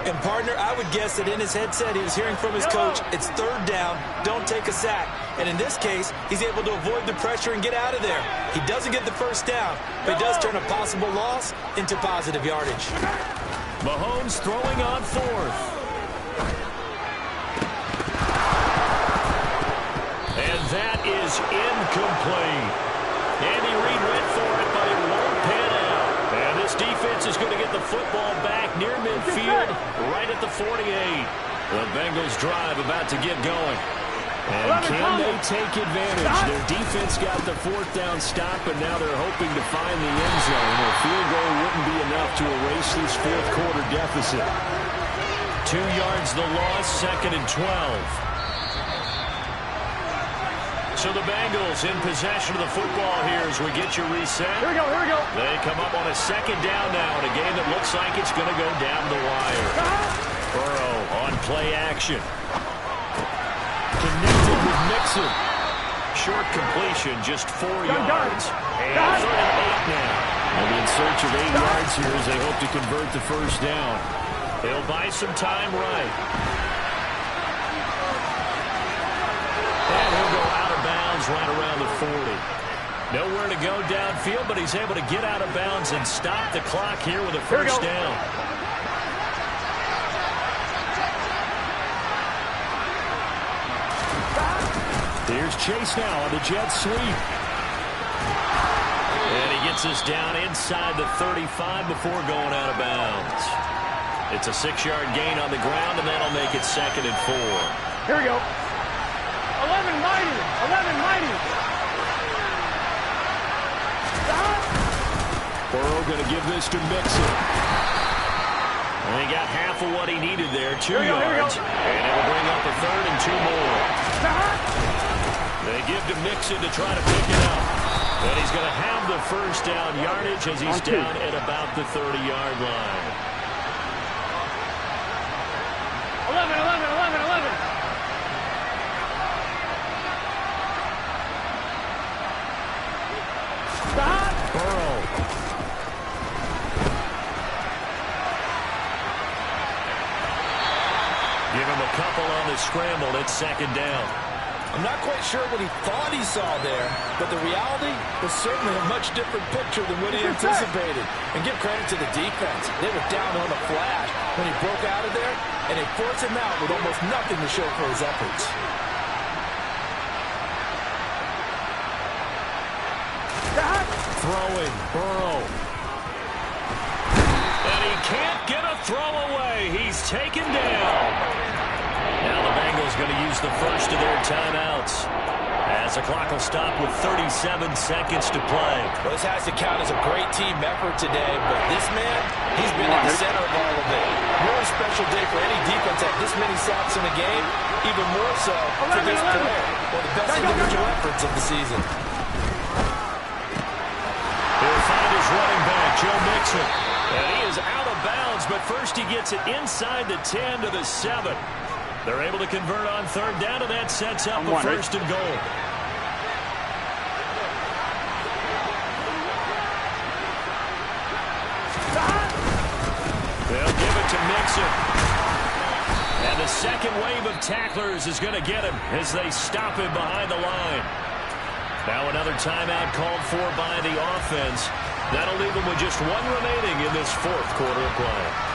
And, partner, I would guess that in his headset he was hearing from his coach, it's third down, don't take a sack. And in this case, he's able to avoid the pressure and get out of there. He doesn't get the first down, but he does turn a possible loss into positive yardage. Mahomes throwing on fourth. And that is incomplete. Andy Reid went for it, but it won't pan out. And this defense is going to get the football back near midfield, right at the 48. The Bengals drive about to get going. And can they take advantage? Their defense got the fourth down stop, and now they're hoping to find the end zone. A field goal wouldn't be enough to erase this fourth quarter deficit. 2 yards the loss, 2nd and 12. So the Bengals in possession of the football here as we get you reset. Here we go, here we go. They come up on a 2nd down now in a game that looks like it's going to go down the wire. Burrow on play action. Connected with Mixon. Short completion, just 4 yards. And 3rd and 8 now. They'll be in search of 8 yards here as they hope to convert the first down. They'll buy some time right. And he'll go out of bounds right around the 40. Nowhere to go downfield, but he's able to get out of bounds and stop the clock here with a first down. Here's Chase now on the jet sweep. And he gets us down inside the 35 before going out of bounds. It's a 6-yard gain on the ground, and that'll make it 2nd and 4. Here we go. 11 mighty. 11 mighty. Burrow going to give this to Mixon. And he got half of what he needed there, 2 yards. And it'll bring up a 3rd and 2 more. They give to Mixon to try to pick it up. And he's going to have the first down yardage as he's down at about the 30-yard line. 11, 11, 11, 11. Stop. Burrow. Give him a couple on the scramble. It's 2nd down. I'm not quite sure what he thought he saw there, but the reality was certainly a much different picture than what he anticipated. And give credit to the defense. They were down on a flash when he broke out of there, and they forced him out with almost nothing to show for his efforts. Throwing, Burrow. And he can't get a throw away. He's taken down. Now the Bengals going to use the first of their timeouts as the clock will stop with 37 seconds to play. Well, this has to count as a great team effort today, but this man, he's been in the center of all of it. Really special day for any defense at this many sacks in a game, even more so for this player. One of the best individual efforts of the season. He'll find his running back, Joe Mixon. And he is out of bounds, but first he gets it inside the 10 to the 7. They're able to convert on 3rd down, and that sets up a 1st and goal. They'll give it to Mixon. And the second wave of tacklers is going to get him as they stop him behind the line. Now another timeout called for by the offense. That'll leave them with just 1 remaining in this 4th quarter of play.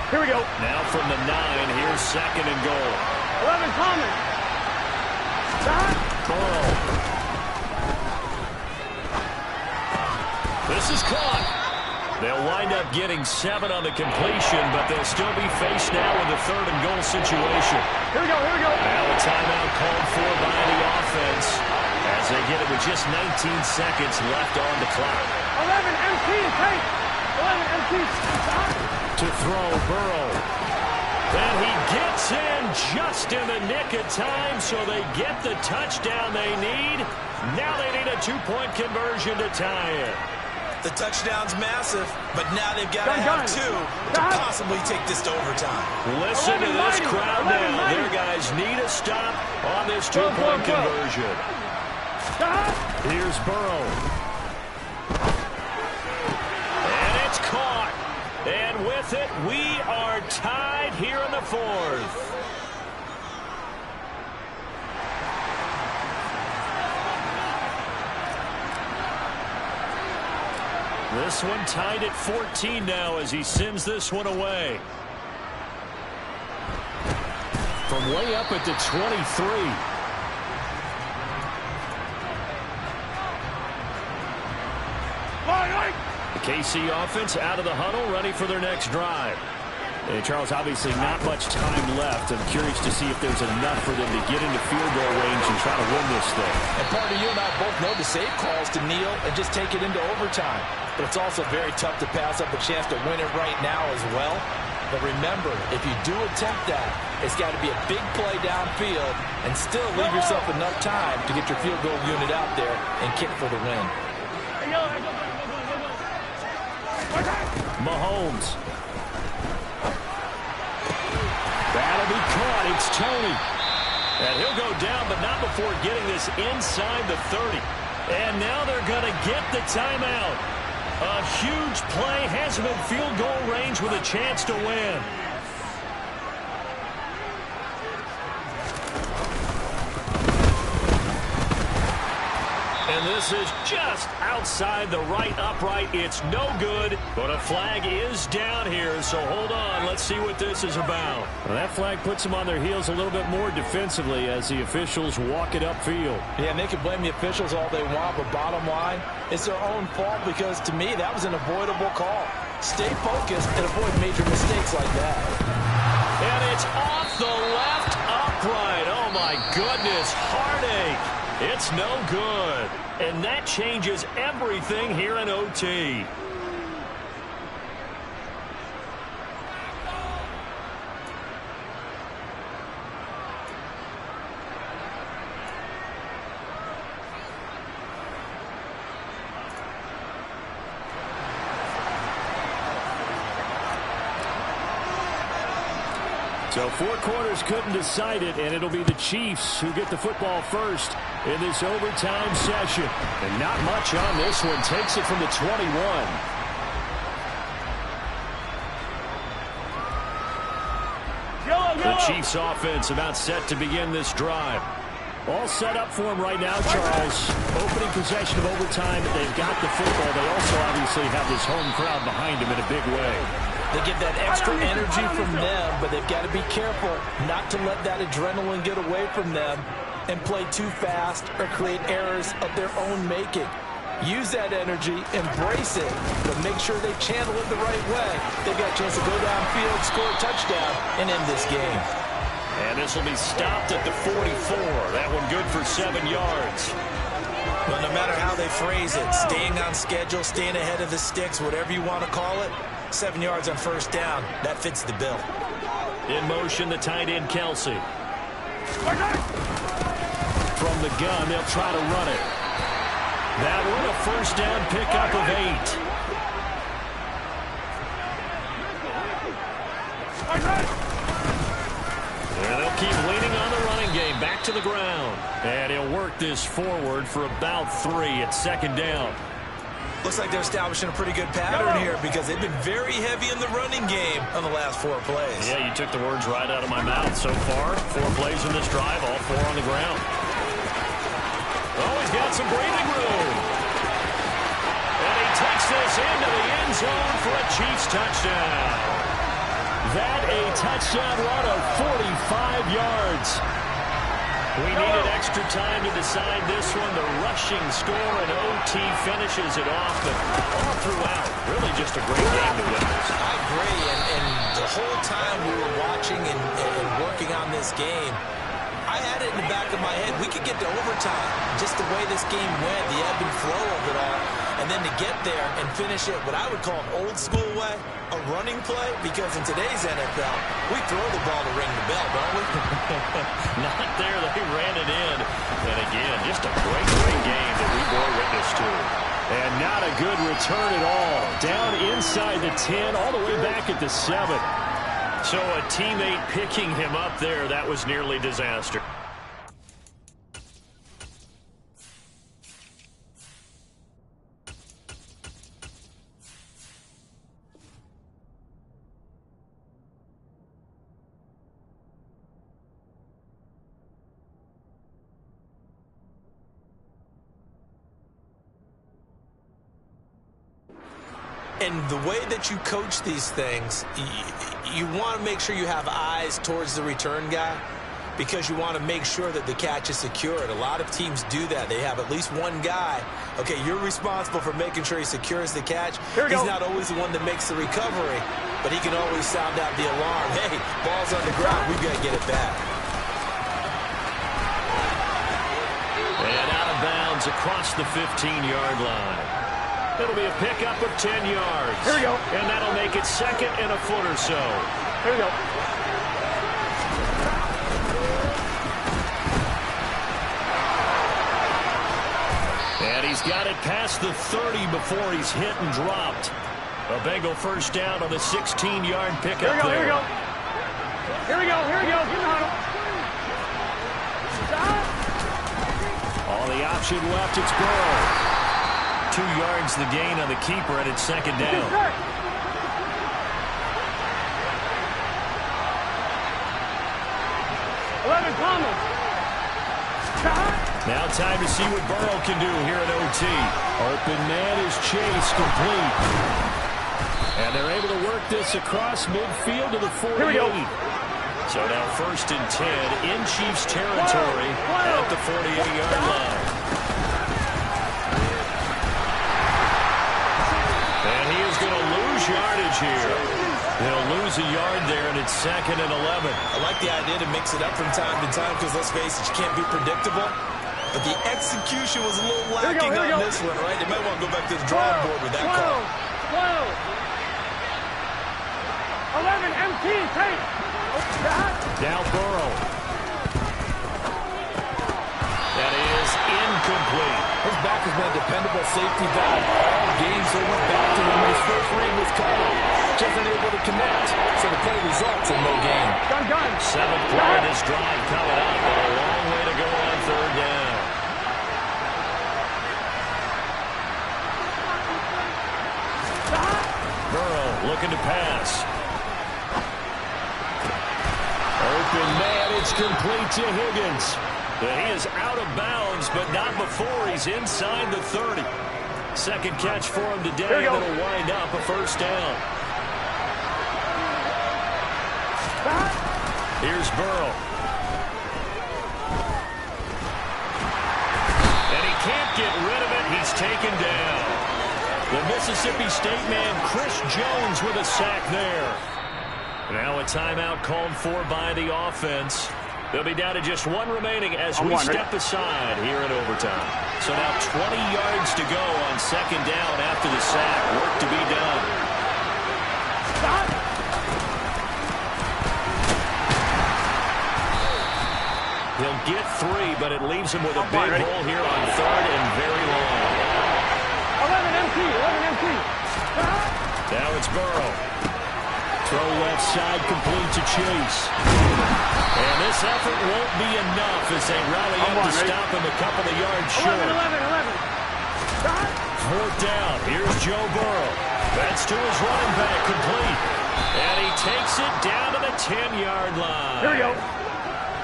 Here we go. Now from the 9, here's 2nd and goal. 11 coming. Stop. Burrow. This is caught. They'll wind up getting 7 on the completion, but they'll still be faced now with a 3rd and goal situation. Here we go, here we go. Now a timeout called for by the offense as they get it with just 19 seconds left on the clock. 11 MT, take. 11 MT. Stop. To throw, Burrow. And he gets It's in just in the nick of time, so they get the touchdown they need. Now they need a two-point conversion to tie it. The touchdown's massive, but now they've got to have two to possibly take this to overtime. Listen to this crowd now. Their guys need a stop on this two-point conversion. Here's Burrow. And it's caught. And with it, we are tied here in the fourth. This one tied at 14 now as he sends this one away. From way up at the 23. The KC offense out of the huddle, ready for their next drive. And Charles, obviously not much time left. I'm curious to see if there's enough for them to get into field goal range and try to win this thing. And part of you and I both know the safe calls to kneel and just take it into overtime. But it's also very tough to pass up a chance to win it right now as well. But remember, if you do attempt that, it's got to be a big play downfield and still leave yourself enough time to get your field goal unit out there and kick for the win. Mahomes. That'll be caught. It's Tony. And he'll go down, but not before getting this inside the 30. And now they're going to get the timeout. A huge play has him in field goal range with a chance to win. And this is just outside the right upright. It's no good, but a flag is down here, so hold on. Let's see what this is about. Well, that flag puts them on their heels a little bit more defensively as the officials walk it upfield. Yeah, and they can blame the officials all they want, but bottom line, it's their own fault because, to me, that was an avoidable call. Stay focused and avoid major mistakes like that. And it's off the left upright. Oh, my goodness. Heartache. It's no good. And that changes everything here in OT. So 4 quarters couldn't decide it, and it'll be the Chiefs who get the football first in this overtime session. And not much on this one. Takes it from the 21. The Chiefs offense about set to begin this drive. All set up for him right now, Charles. Opening possession of overtime. They've got the football. They also obviously have this home crowd behind them in a big way. They get that extra energy from them, but they've got to be careful not to let that adrenaline get away from them and play too fast or create errors of their own making. Use that energy, embrace it, but make sure they channel it the right way. They've got a chance to go downfield, score a touchdown, and end this game. And this will be stopped at the 44. That one good for 7 yards. But no matter how they phrase it, staying on schedule, staying ahead of the sticks, whatever you want to call it, 7 yards on first down, that fits the bill. In motion, the tight end, Kelsey. From the gun, they'll try to run it. That one a first down pickup of 8. And they'll keep leaning on the running game. Back to the ground. And he'll work this forward for about 3 at second down. Looks like they're establishing a pretty good pattern here because they've been very heavy in the running game on the last 4 plays. Yeah, you took the words right out of my mouth so far. 4 plays in this drive, all 4 on the ground. Oh, he's got some breathing room. And he takes this into the end zone for a Chiefs touchdown. That a touchdown run of 45 yards. We needed extra time to decide this one. The rushing score and OT finishes it off, but all throughout, really just a great game to witness. I agree, and the whole time we were watching and working on this game, I had it in the back of my head. We could get to overtime. Just the way this game went, the ebb and flow of it all. And then to get there and finish it what I would call an old school way, a running play, because in today's NFL, we throw the ball to ring the bell, don't we? Not there. They ran it in. And again, just a great game that we bore witness to. And not a good return at all. Down inside the 10, all the way back at the 7. So a teammate picking him up there, that was nearly disaster. And the way that you coach these things, you want to make sure you have eyes towards the return guy because you want to make sure that the catch is secured. A lot of teams do that. They have at least one guy. Okay, you're responsible for making sure he secures the catch. He's not always the one that makes the recovery, but he can always sound out the alarm. Hey, ball's on the ground. We've got to get it back. And out of bounds across the 15-yard line. It'll be a pickup of 10 yards. Here we go. And that'll make it second and a foot or so. Here we go. And he's got it past the 30 before he's hit and dropped. A Bengal first down on the 16-yard pickup. Here we go, here we go. Here we go, here we go. Get in the huddle. All the option left, it's Burrow. 2 yards the gain on the keeper, and it's second down. 11 Thomas. Now time to see what Burrow can do here at OT. Open man is Chase, complete. And they're able to work this across midfield to the 48. Here we go. So now first and 10 in Chiefs territory at the 48-yard line. And he is going to lose yardage here. He'll lose a yard there, and it's second and 11. I like the idea to mix it up from time to time because, let's face it, you can't be predictable. But the execution was a little lacking on this one, right? They might want to go back to the drawing board with that call. 11 MT, take. Now Burrow. That is incomplete. His back has been a dependable safety valve all game, so went back to him when his first read was called. Just unable to connect, so the play results in no gain. Done. 7th play of this drive coming up, but a long way to go on third down. Burrow looking to pass. Open man, it's complete to Higgins. He is out of bounds, but not before he's inside the 30. Second catch for him today, and it'll wind up a first down. Here's Burrow. And he can't get rid of it. He's taken down. The Mississippi State man, Chris Jones, with a sack there. Now a timeout called for by the offense. They'll be down to just one remaining as we step aside here in overtime. So now 20 yards to go on second down after the sack. Work to be done. He'll get 3, but it leaves him with a big hole here on third and very long. 11 MT. Now it's Burrow. Throw left side, complete to Chase. And this effort won't be enough as they rally up to stop him a couple of yards short. 11. Fourth down. Here's Joe Burrow. That's to his running back, complete. And he takes it down to the 10-yard line. Here we go.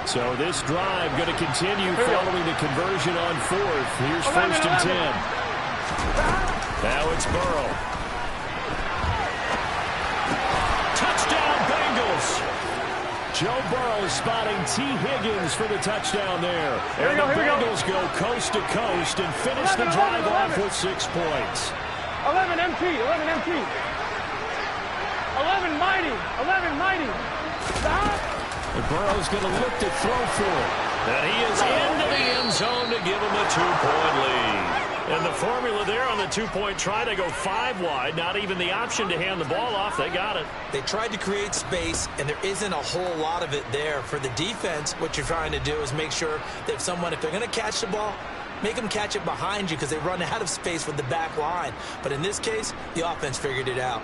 So this drive going to continue following the conversion on fourth. Here's first and 10. Now it's Burrow. Touchdown, Bengals. Joe Burrow spotting T. Higgins for the touchdown there. And the Bengals go coast to coast and finish the drive off with 6 points. 11 MT. 11 mighty. And Burrow's going to look to throw for it. And he is into the end zone to give him a 2-point lead. And the formula there on the two-point try, they go 5 wide. Not even the option to hand the ball off. They got it. They tried to create space, and there isn't a whole lot of it there. For the defense, what you're trying to do is make sure that if they're going to catch the ball, make them catch it behind you because they run out of space with the back line. But in this case, the offense figured it out.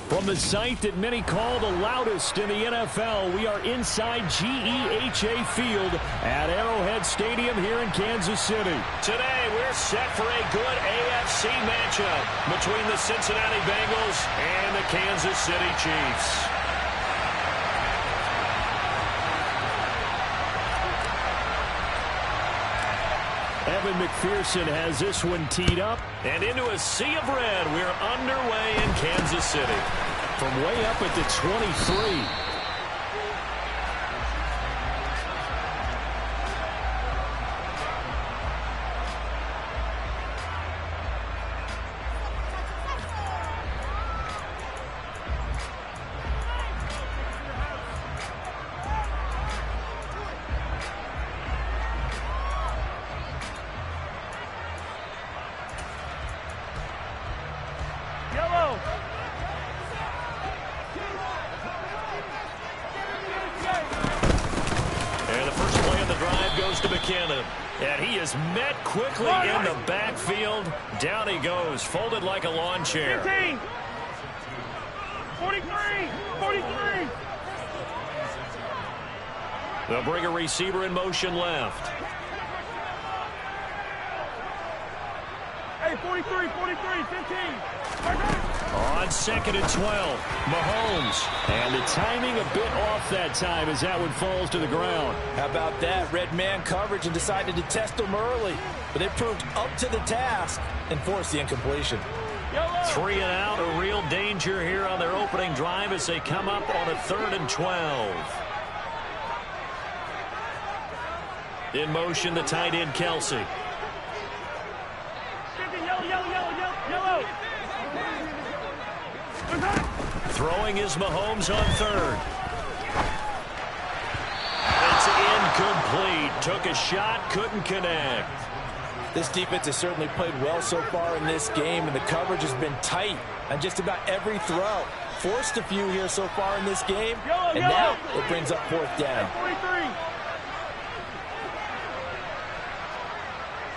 From the site that many call the loudest in the NFL, we are inside GEHA Field at Arrowhead Stadium here in Kansas City. Today, we're set for a good AFC matchup between the Cincinnati Bengals and the Kansas City Chiefs. Evan McPherson has this one teed up. And into a sea of red, we're underway in Kansas City. From way up at the 23. And he is met quickly in the backfield. Down he goes, folded like a lawn chair. 15. 43. 43. They'll bring a receiver in motion left. Hey, 43, 43, 15. On 2nd and 12, Mahomes. And the timing a bit off that time as that one falls to the ground. How about that? Red man coverage and decided to test him early. But they proved up to the task and forced the incompletion. 3 and out, a real danger here on their opening drive as they come up on a 3rd and 12. In motion, the tight end, Kelsey. Yellow. Throwing is Mahomes on 3rd. It's incomplete. Took a shot, couldn't connect. This defense has certainly played well so far in this game, and the coverage has been tight on just about every throw. Forced a few here so far in this game, and now it brings up 4th down. 43.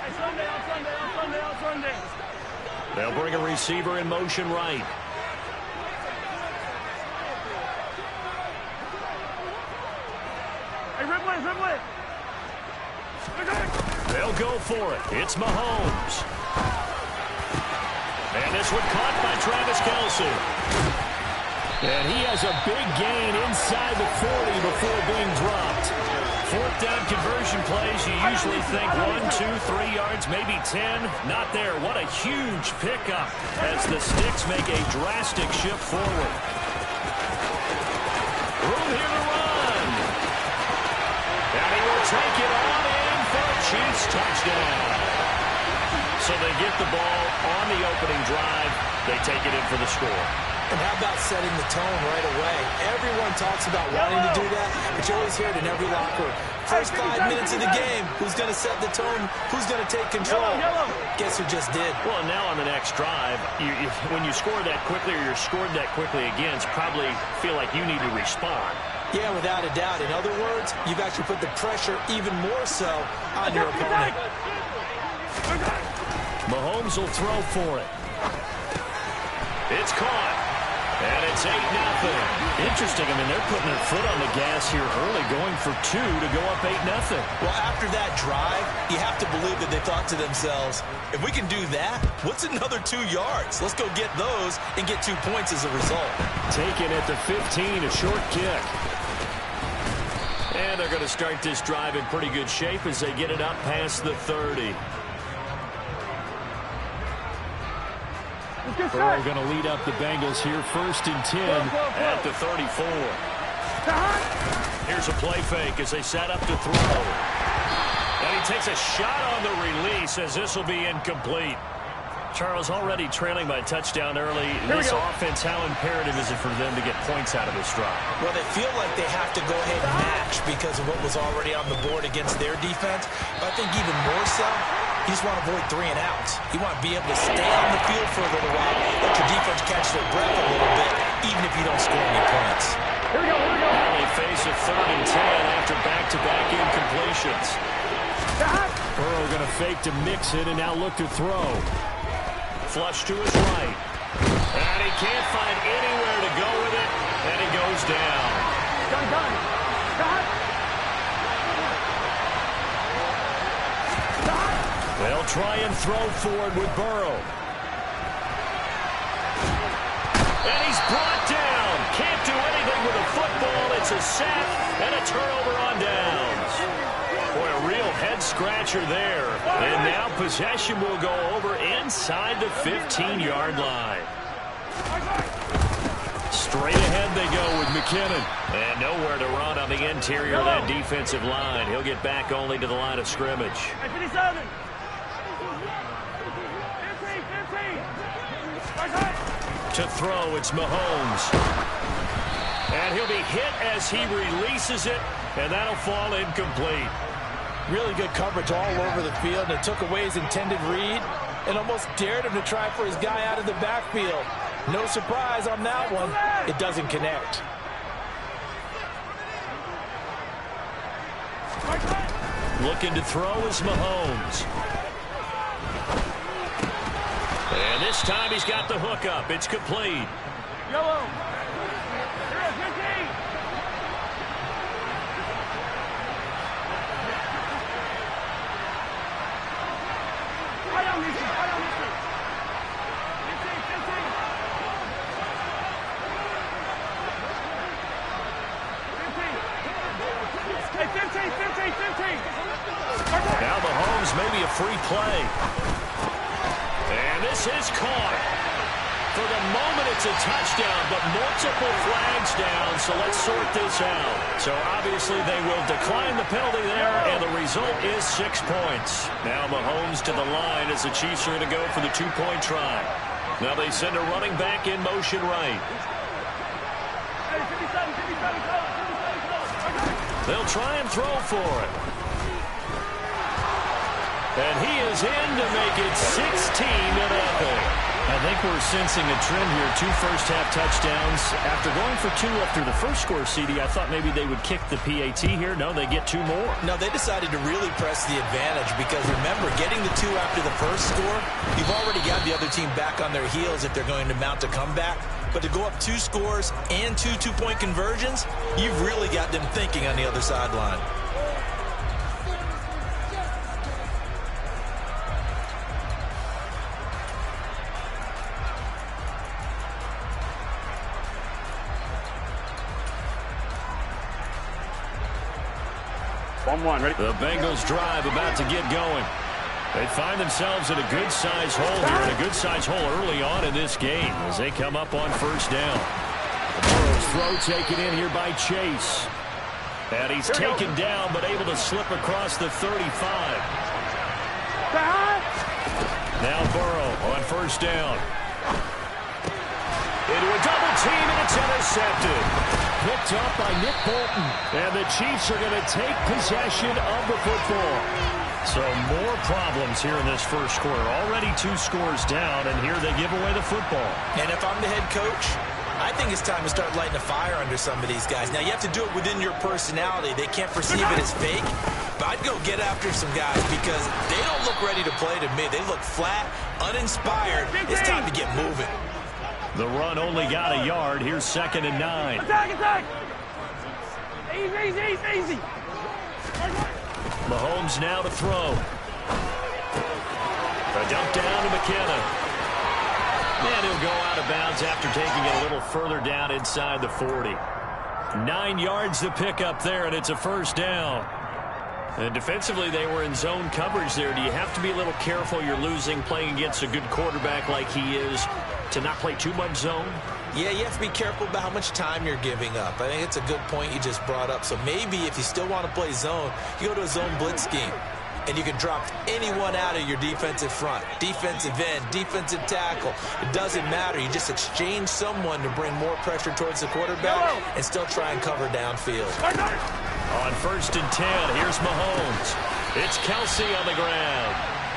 Hey, Sunday. They'll bring a receiver in motion right. Hey, Ripley. They'll go for it. It's Mahomes. And this one caught by Travis Kelce. And he has a big gain inside the 40 before being dropped. 4th down conversion plays, you usually think 1, 2, 3 yards, maybe 10. Not there. What a huge pickup as the Sticks make a drastic shift forward. Room here to run. And he will take it on in for a Chiefs touchdown. So they get the ball on the opening drive. They take it in for the score. And how about setting the tone right away? Everyone talks about wanting to do that, but you always hear it in every locker room. First 5 minutes of the game, who's going to set the tone? Who's going to take control? Guess who just did? Well, now on the next drive, when you score that quickly or you're scored that quickly again, probably feel like you need to respond. Yeah, without a doubt. In other words, you've actually put the pressure even more so on your opponent. Mahomes will throw for it. It's caught. And it's 8-0. Interesting. I mean, they're putting their foot on the gas here early, going for 2 to go up 8-0. Well, after that drive, you have to believe that they thought to themselves, if we can do that, what's another 2 yards? Let's go get those and get 2 points as a result. Taken at the 15, a short kick. And they're going to start this drive in pretty good shape as they get it up past the 30. Burrow going to lead up the Bengals here, 1st and 10 at the 34. Here's a play fake as they set up to throw. And he takes a shot on the release as this will be incomplete. Charles, already trailing by a touchdown early. This offense, how imperative is it for them to get points out of this drive? Well, they feel like they have to go ahead and match because of what was already on the board against their defense. But I think even more so, you just want to avoid 3 and outs. You want to be able to stay on the field for a little while, let your defense catch their breath a little bit, even if you don't score any points. Here we go. Now they face a 3rd and 10 after back-to-back incompletions. Burrow going to fake to mix it and now look to throw. Flush to his right. And he can't find anywhere to try and throw for it with Burrow. And he's brought down. Can't do anything with a football. It's a sack and a turnover on downs. Boy, a real head-scratcher there. And now possession will go over inside the 15-yard line. Straight ahead they go with McKinnon. And nowhere to run on the interior of that defensive line. He'll get back only to the line of scrimmage. To throw, it's Mahomes. And he'll be hit as he releases it, and that'll fall incomplete. Really good coverage all over the field, and it took away his intended read and almost dared him to try for his guy out of the backfield. No surprise on that one. It doesn't connect. Looking to throw is Mahomes. And this time he's got the hook up. It's complete. Yellow. Now Mahomes maybe a free play. And this is caught. For the moment, it's a touchdown, but multiple flags down, so let's sort this out. So obviously they will decline the penalty there, and the result is 6 points. Now Mahomes to the line as the Chiefs are going to go for the two-point try. Now they send a running back in motion right. They'll try and throw for it. And he is in to make it 16-0. I think we're sensing a trend here. 2 first-half touchdowns. After going for 2 after the first score, CD, I thought maybe they would kick the PAT here. No, they get 2 more. No, they decided to really press the advantage because, remember, getting the 2 after the first score, you've already got the other team back on their heels if they're going to mount a comeback. But to go up 2 scores and 2 two-point conversions, you've really got them thinking on the other sideline. Ready? The Bengals drive about to get going. They find themselves in a good-sized hole here, and a good-sized hole early on in this game as they come up on first down. Burrow's throw taken in here by Chase. And he's taken down, but able to slip across the 35. Now Burrow on first down. Into a double team, and it's intercepted. Picked up by Nick Bolton. And the Chiefs are going to take possession of the football. So more problems here in this first quarter. Already 2 scores down, and here they give away the football. And if I'm the head coach, I think it's time to start lighting a fire under some of these guys. Now, you have to do it within your personality. They can't perceive it as fake. But I'd go get after some guys because they don't look ready to play to me. They look flat, uninspired. It's time to get moving. The run only got a yard. Here's 2nd and 9. Attack! Easy. Mahomes now to throw. A dump down to McKinnon. And he'll go out of bounds after taking it a little further down inside the 40. 9 yards to pick up there, and it's a first down. And defensively, they were in zone coverage there. Do you have to be a little careful? You're losing, playing against a good quarterback like he is, to not play too much zone? Yeah, you have to be careful about how much time you're giving up. I think it's a good point you just brought up. So maybe if you still want to play zone, you go to a zone blitz scheme. And you can drop anyone out of your defensive front. Defensive end, defensive tackle. It doesn't matter. You just exchange someone to bring more pressure towards the quarterback and still try and cover downfield. On 1st and 10, here's Mahomes. It's Kelsey on the ground.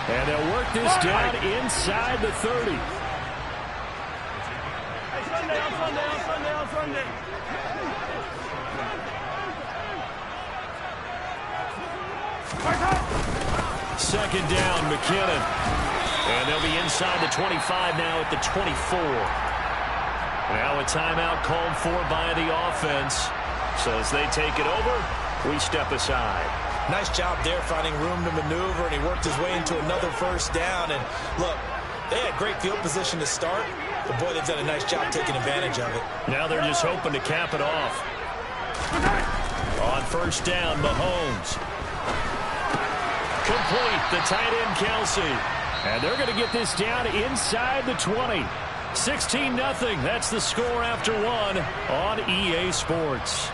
And they'll work this down inside the 30. Sunday. 2nd down, McKinnon. And they'll be inside the 25 now at the 24. Now a timeout called for by the offense. So as they take it over, we step aside. Nice job there finding room to maneuver, and he worked his way into another first down. And look, they had great field position to start, but boy, they've done a nice job taking advantage of it. Now they're just hoping to cap it off. On first down, Mahomes. Complete, the tight end, Kelsey. And they're going to get this down inside the 20. 16-0. That's the score after one on EA Sports.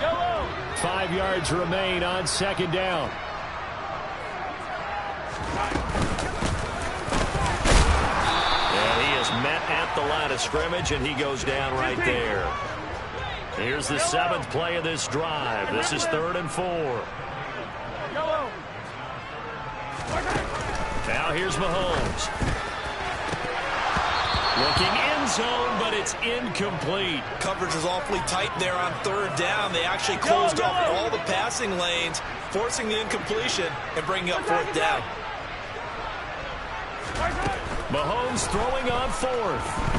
Yellow. 5 yards remain on second down. And he is met at the line of scrimmage, and he goes down right there. Here's the 7th play of this drive. This is 3rd and 4. Yellow. Now here's Mahomes. Looking end zone, but it's incomplete. Coverage was awfully tight there on 3rd down. They actually closed off all the passing lanes, forcing the incompletion and bringing up 4th down. Mahomes throwing on 4th.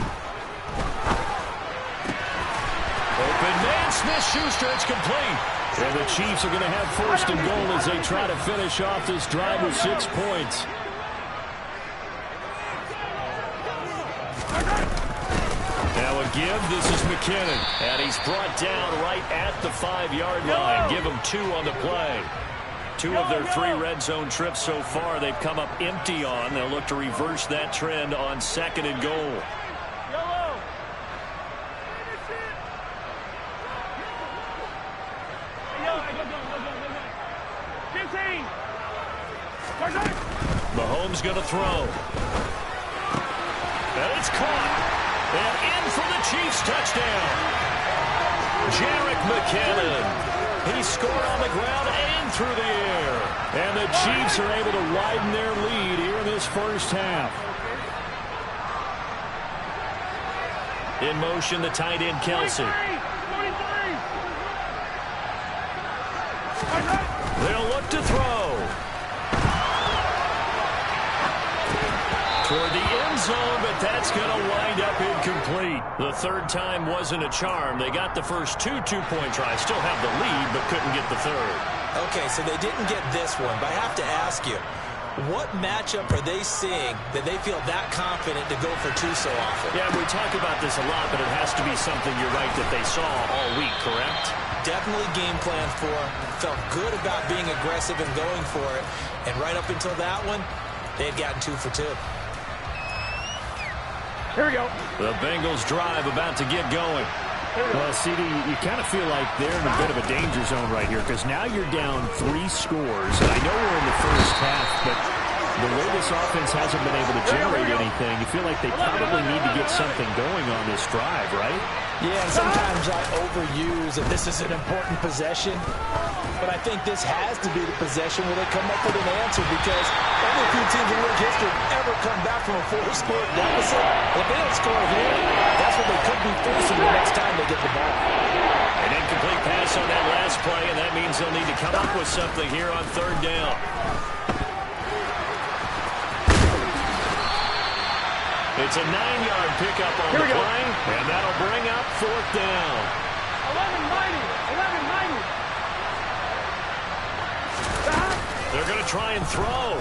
Open man, Smith-Schuster, it's complete. And the Chiefs are going to have 1st and goal as they try to finish off this drive with 6 points. Now a give, this is McKinnon. And he's brought down right at the 5-yard line. Give him 2 on the play. 2 of their 3 red zone trips so far they've come up empty on. They'll look to reverse that trend on 2nd and goal. Yellow. Go. 15. Mahomes going to throw. And it's caught. And in for the Chiefs touchdown. Jerick McKinnon. He scored on the ground and through the air. And the Chiefs are able to widen their lead here in this first half. In motion, the tight end, Kelsey. 23. They'll look to throw. Toward the end zone, but that's going to wind up incomplete. The 3rd time wasn't a charm. They got the first 2 two-point tries. Still have the lead, but couldn't get the 3rd. Okay, so they didn't get this one, but I have to ask you, what matchup are they seeing that they feel that confident to go for 2 so often? Yeah, we talk about this a lot, but it has to be something, you're right, that they saw all week, correct? Definitely game plan for, felt good about being aggressive and going for it, and right up until that one, they had gotten 2 for 2. Here we go. The Bengals drive about to get going. Well, CD, you kind of feel like they're in a bit of a danger zone right here because now you're down 3 scores. And I know we're in the first half, but the way this offense hasn't been able to generate anything, you feel like they probably need to get something going on this drive, right? Yeah, and sometimes I overuse that this is an important possession, but I think this has to be the possession where they come up with an answer because only a few teams in league history ever come back from a 4-score deficit. If they don't score here, that's what they could be facing the next time they get the ball. An incomplete pass on that last play, and that means they'll need to come up with something here on 3rd down. It's a 9-yard pickup on the play, and that'll bring up 4th down. 11-90. They're going to try and throw.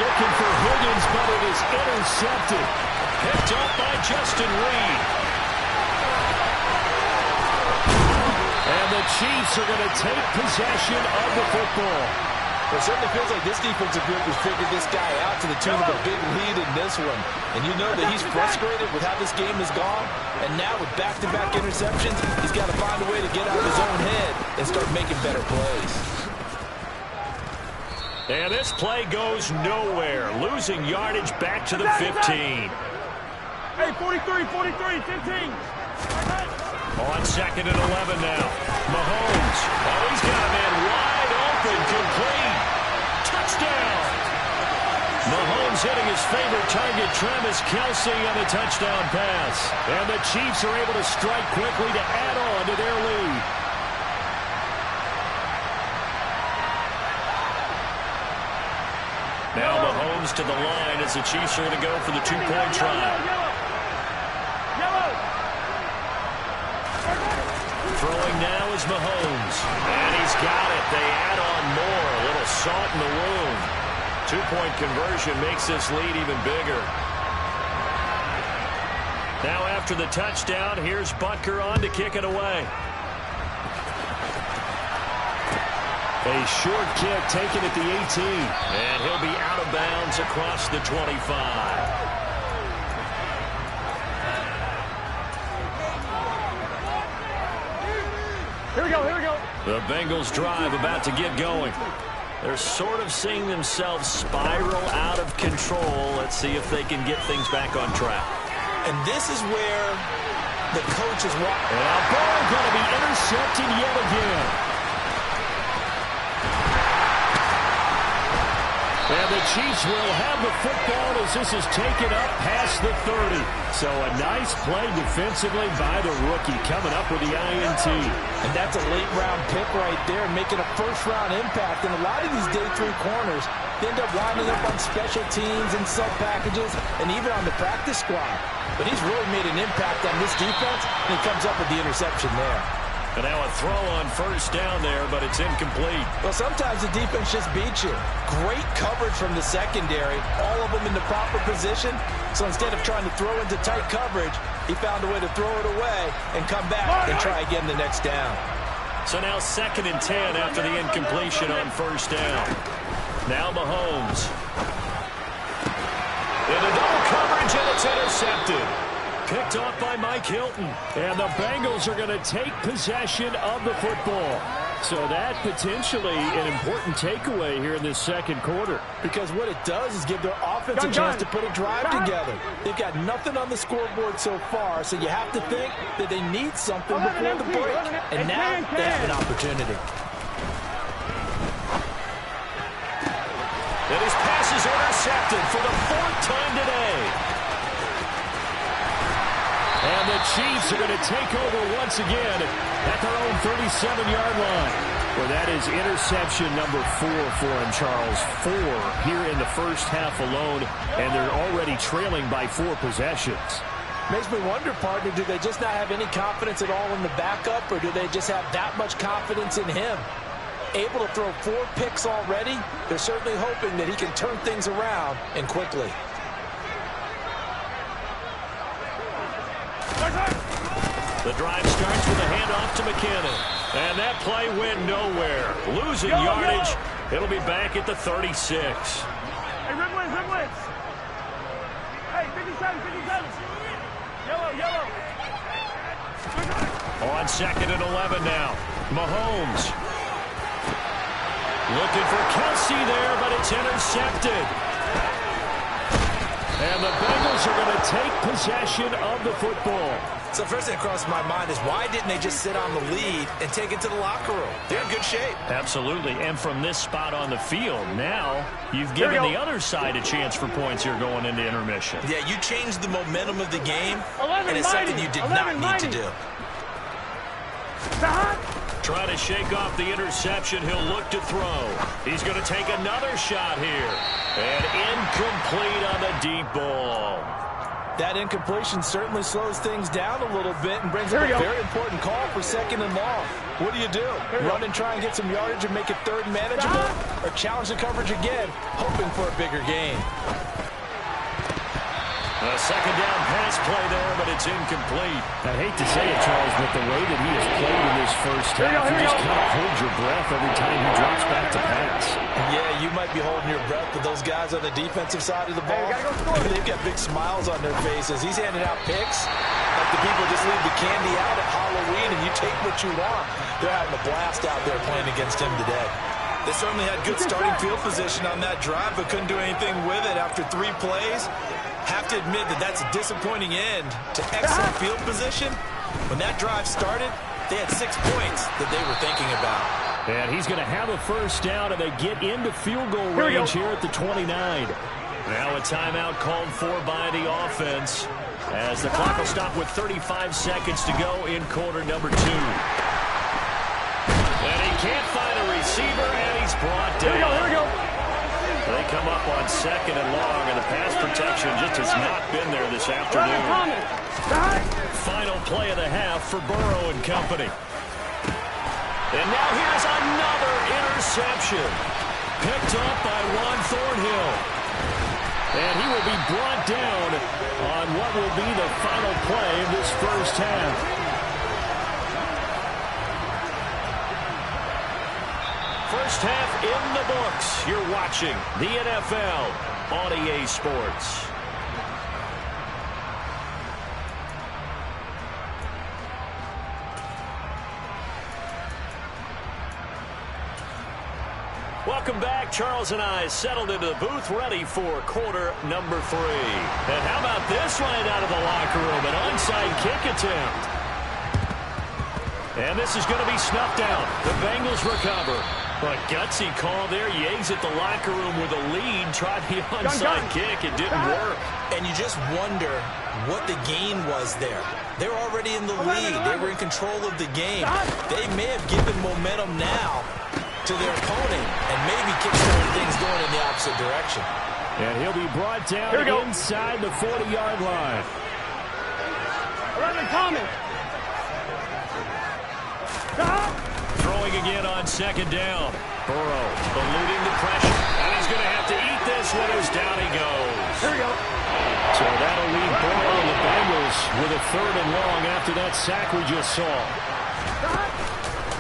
Looking for Higgins, but it is intercepted. Picked up by Justin Reed. And the Chiefs are going to take possession of the football. It certainly feels like this defensive group has figured this guy out to the tune of a big lead in this one. And you know that he's frustrated with how this game has gone. And now with back-to-back interceptions, he's got to find a way to get out of his own head and start making better plays. And this play goes nowhere. Losing yardage back to the 15. Hey, 43, 15. On 2nd and 11 now. Mahomes. Oh, he's got a man wide open. Complete. Touchdown. Mahomes hitting his favorite target, Travis Kelce, on the touchdown pass. And the Chiefs are able to strike quickly to add on to their lead. Now Mahomes to the line as the Chiefs are going to go for the two-point try. Throwing now is Mahomes. And he's got it. They add on more. A little salt in the wound. Two-point conversion makes this lead even bigger. Now after the touchdown, here's Butker on to kick it away. A short kick taken at the 18. And he'll be out of bounds across the 25. Here we go, here we go. The Bengals drive about to get going. They're sort of seeing themselves spiral out of control. Let's see if they can get things back on track. And this is where the coach is walking. And a ball going to be intercepted yet again. And the Chiefs will have the football as this is taken up past the 30. So a nice play defensively by the rookie coming up with the INT. And that's a late-round pick right there, making a first-round impact. And a lot of these day 3 corners end up winding up on special teams and sub packages and even on the practice squad. But he's really made an impact on this defense, and he comes up with the interception there. And now a throw on first down there, but it's incomplete. Well, sometimes the defense just beats you. Great coverage from the secondary, all of them in the proper position. So instead of trying to throw into tight coverage, he found a way to throw it away and come back and try again the next down. So now 2nd and 10 after the incompletion on first down. Now Mahomes. Into double coverage, and it's intercepted. Picked off by Mike Hilton. And the Bengals are going to take possession of the football. So that potentially an important takeaway here in this second quarter. Because what it does is give their offense a chance to put a drive together. They've got nothing on the scoreboard so far, so you have to think that they need something before the break. And now they have an opportunity. And his pass is intercepted for the 4th time today. And the Chiefs are going to take over once again at their own 37-yard line. Well, that is interception number 4 for him, Charles. 4 here in the first half alone, and they're already trailing by 4 possessions. Makes me wonder, partner, do they just not have any confidence at all in the backup, or do they just have that much confidence in him? Able to throw 4 picks already, they're certainly hoping that he can turn things around and quickly. The drive starts with a handoff to McKinnon. And that play went nowhere. Losing yardage. It'll be back at the 36. Hey, red wins, red wins. Hey, 57, 57. Yellow, yellow. On 2nd and 11 now. Mahomes. Looking for Kelsey there, but it's intercepted. And the Bengals are going to take possession of the football. So first thing that crosses my mind is why didn't they just sit on the lead and take it to the locker room? They're in good shape. Absolutely. And from this spot on the field, now you've given the other side a chance for points here going into intermission. Yeah, you changed the momentum of the game, 11, and it's something mighty. you did 11, not need to mighty. do. Trying to shake off the interception. He'll look to throw. He's going to take another shot here. And incomplete on the deep ball. That incompletion certainly slows things down a little bit and brings up a very important call for 2nd and long. What do? Run and try and get some yardage and make it 3rd manageable? Or challenge the coverage again, hoping for a bigger gain? A 2nd down pass play there, but it's incomplete. I hate to say it, Charles, but the way that he has played in this first half, you just can't hold your breath every time he drops back to pass. Yeah, you might be holding your breath, but those guys on the defensive side of the ball, they've got big smiles on their faces. He's handing out picks like the people just leave the candy out at Halloween and you take what you want. They're having a blast out there playing against him today. They certainly had good starting field position on that drive, but couldn't do anything with it after 3 plays. Have to admit that that's a disappointing end to excellent field position. When that drive started, they had 6 points that they were thinking about. And he's going to have a first down, and they get into field goal range here at the 29. Now a timeout called for by the offense as the clock will stop with 35 seconds to go in quarter number 2. And he can't find a receiver, and he's brought down. Here we go. They come up on 2nd and long, and the pass protection just has not been there this afternoon. Final play of the half for Burrow and company. And now here's another interception. Picked up by Juan Thornhill. And he will be brought down on what will be the final play of this first half. First half in the books. You're watching the NFL on EA Sports. Welcome back. Charles and I settled into the booth, ready for quarter number 3. And how about this right out of the locker room? An onside kick attempt. And this is going to be snuffed out. The Bengals recover. But gutsy call there. You exit the locker room with a lead. Tried the onside kick. It didn't work. And you just wonder what the gain was there. They're already in the lead. They were in control of the game. They may have given momentum now to their opponent and maybe kickstarted things going in the opposite direction. And he'll be brought down inside the 40-yard line. 11 coming. Throwing again on 2nd down. Burrow eluding the pressure. And he's going to have to eat this one as down he goes. Here we go. So that'll leave Burrow and the Bengals with a 3rd and long after that sack we just saw.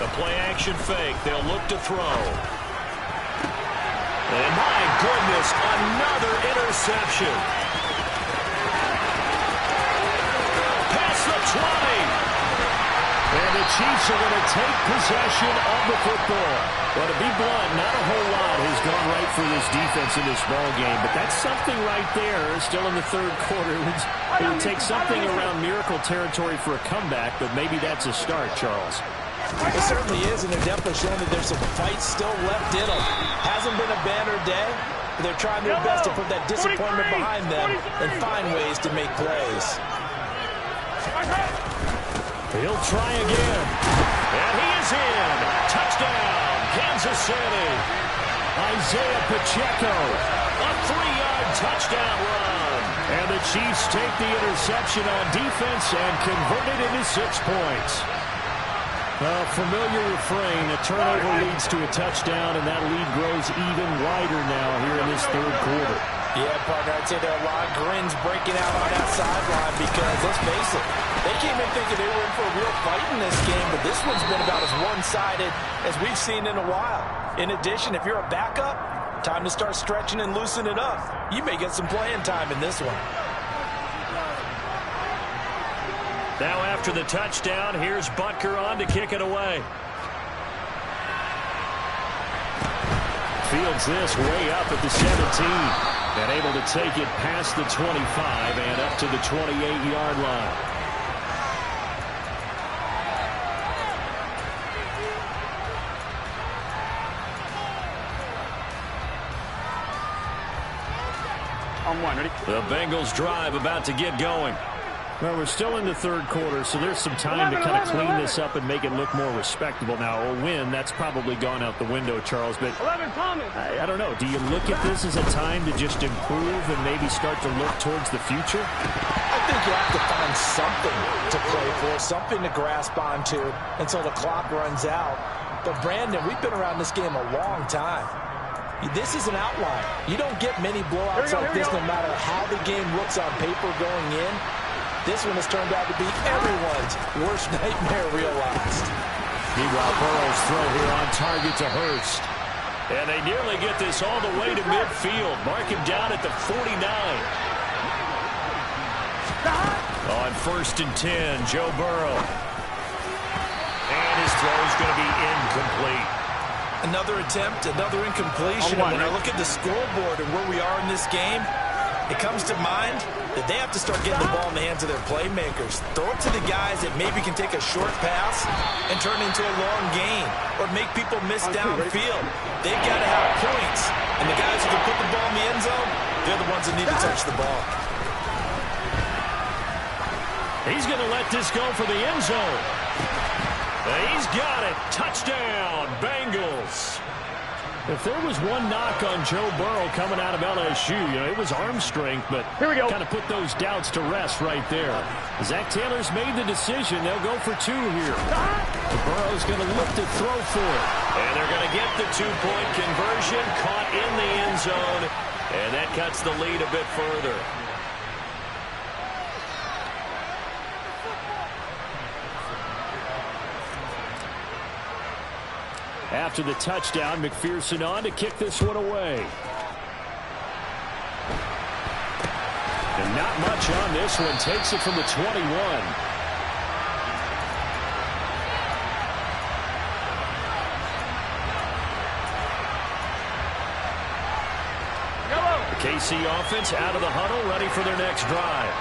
The play-action fake. They'll look to throw. And my goodness, another interception. Past the 20. And the Chiefs are going to take possession of the football. Well, to be blunt, not a whole lot has gone right for this defense in this ball game. But that's something right there. Still in the 3rd quarter. It would take something around miracle territory for a comeback, but maybe that's a start, Charles. It certainly is, and they're definitely showing that there's some fight still left in them. Hasn't been a banner day, but they're trying their best to put that disappointment behind them and find ways to make plays. He'll try again. And he is in. Touchdown, Kansas City. Isaiah Pacheco, a 3-yard touchdown run. And the Chiefs take the interception on defense and convert it into 6 points. A familiar refrain, a turnover leads to a touchdown, and that lead grows even wider now here in this 3rd quarter. Yeah, partner, I'd say there are a lot of grins breaking out on that sideline because, let's face it, they came in thinking they were in for a real fight in this game, but this one's been about as one-sided as we've seen in a while. In addition, if you're a backup, time to start stretching and loosening it up. You may get some playing time in this one. Now after the touchdown, here's Butker on to kick it away. Fields this way up at the 17. And able to take it past the 25 and up to the 28-yard line. On 1, ready? The Bengals drive about to get going. Well, we're still in the 3rd quarter, so there's some time to kind of clean this up and make it look more respectable. Now, a win, that's probably gone out the window, Charles, but 11 coming. I don't know. Do you look at this as a time to just improve and maybe start to look towards the future? I think you have to find something to play for, something to grasp onto until the clock runs out. But, Brandon, we've been around this game a long time. This is an outlier. You don't get many blowouts like this no matter how the game looks on paper going in. This one has turned out to be everyone's worst nightmare realized. Meanwhile, Burrow's throw here on target to Hurst. And they nearly get this all the way to midfield. Mark him down at the 49. On 1st and 10, Joe Burrow. And his throw is going to be incomplete. Another attempt, another incompletion. And when I look at the scoreboard and where we are in this game, it comes to mind that they have to start getting the ball in the hands of their playmakers. Throw it to the guys that maybe can take a short pass and turn it into a long gain or make people miss downfield. They've got to have points. And the guys who can put the ball in the end zone, they're the ones that need to touch the ball. He's going to let this go for the end zone. He's got it. Touchdown, Bengals. If there was one knock on Joe Burrow coming out of LSU, it was arm strength, but kind of put those doubts to rest right there. Zach Taylor's made the decision. They'll go for 2 here. Burrow's going to look to throw for it. And they're going to get the 2-point conversion, caught in the end zone, and that cuts the lead a bit further. After the touchdown, McPherson on to kick this one away. And not much on this one. Takes it from the 21. KC offense out of the huddle, ready for their next drive.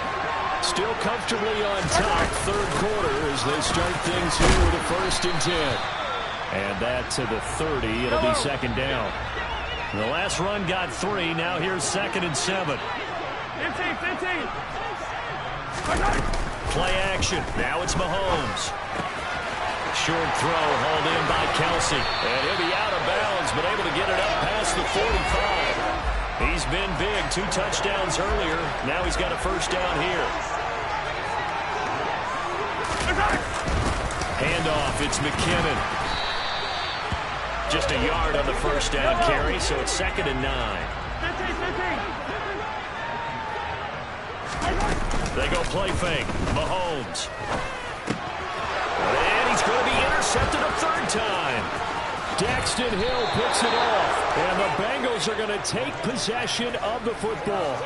Still comfortably on top, third quarter as they start things here with a 1st and 10. And that to the 30. It'll be second down. The last run got 3. Now here's 2nd and 7. 15. Play action. Now it's Mahomes. Short throw hauled in by Kelsey. And he'll be out of bounds, but able to get it up past the 45. He's been big. 2 touchdowns earlier. Now he's got a 1st down here. Handoff. It's McKinnon. Just a yard on the 1st down carry, so it's 2nd and 9. 15. They go play fake. Mahomes. And he's going to be intercepted a 3rd time. Daxton Hill picks it off. And the Bengals are going to take possession of the football.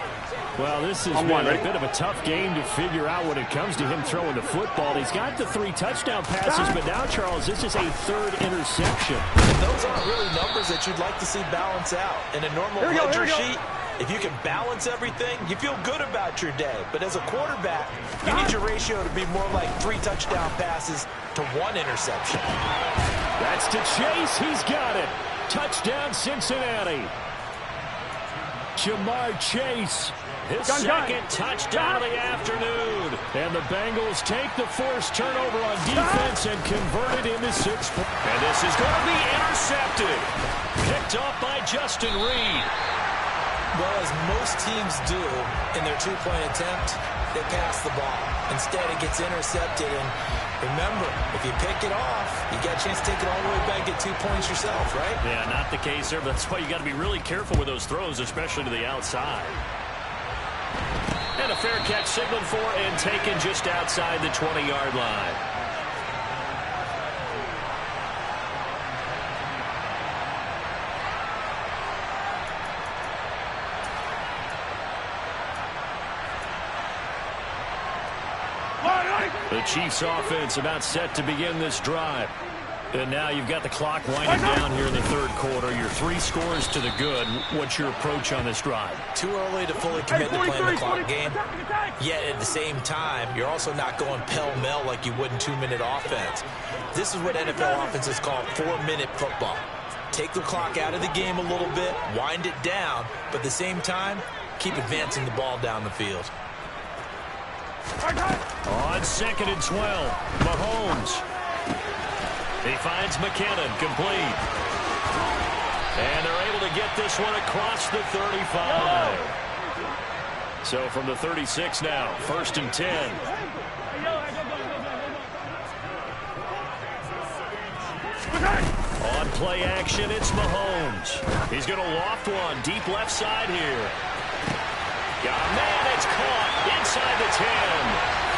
Well, this has been a bit of a tough game to figure out when it comes to him throwing the football. He's got the 3 touchdown passes, but now, Charles, this is a 3rd interception. And those aren't really numbers that you'd like to see balance out. In a normal ledger sheet, if you can balance everything, you feel good about your day. But as a quarterback, you need your ratio to be more like 3 touchdown passes to 1 interception. That's to Chase. He's got it. Touchdown, Cincinnati. Jamar Chase. His second touchdown of the afternoon. And the Bengals take the forced turnover on defense and convert it into 6 points. And this is going to be intercepted. Picked up by Justin Reed. Well, as most teams do in their 2-point attempt, they pass the ball. Instead, it gets intercepted. And remember, if you pick it off, you got a chance to take it all the way back, get 2 points yourself, right? Yeah, not the case there. But that's why you got to be really careful with those throws, especially to the outside. And a fair catch signaled for and taken just outside the 20-yard line. The Chiefs offense about set to begin this drive. And now you've got the clock winding down here in the 3rd quarter. Your 3 scores to the good. What's your approach on this drive? Too early to fully commit to playing the clock game. Yet at the same time, you're also not going pell-mell like you would in 2-minute offense. This is what NFL offenses call 4-minute football. Take the clock out of the game a little bit, wind it down, but at the same time, keep advancing the ball down the field. On 2nd and 12, Mahomes. He finds McKinnon, complete. And they're able to get this one across the 35. So from the 36 now, 1st and 10. On play action, it's Mahomes. He's going to loft one, deep left side here. Man, it's caught inside the 10.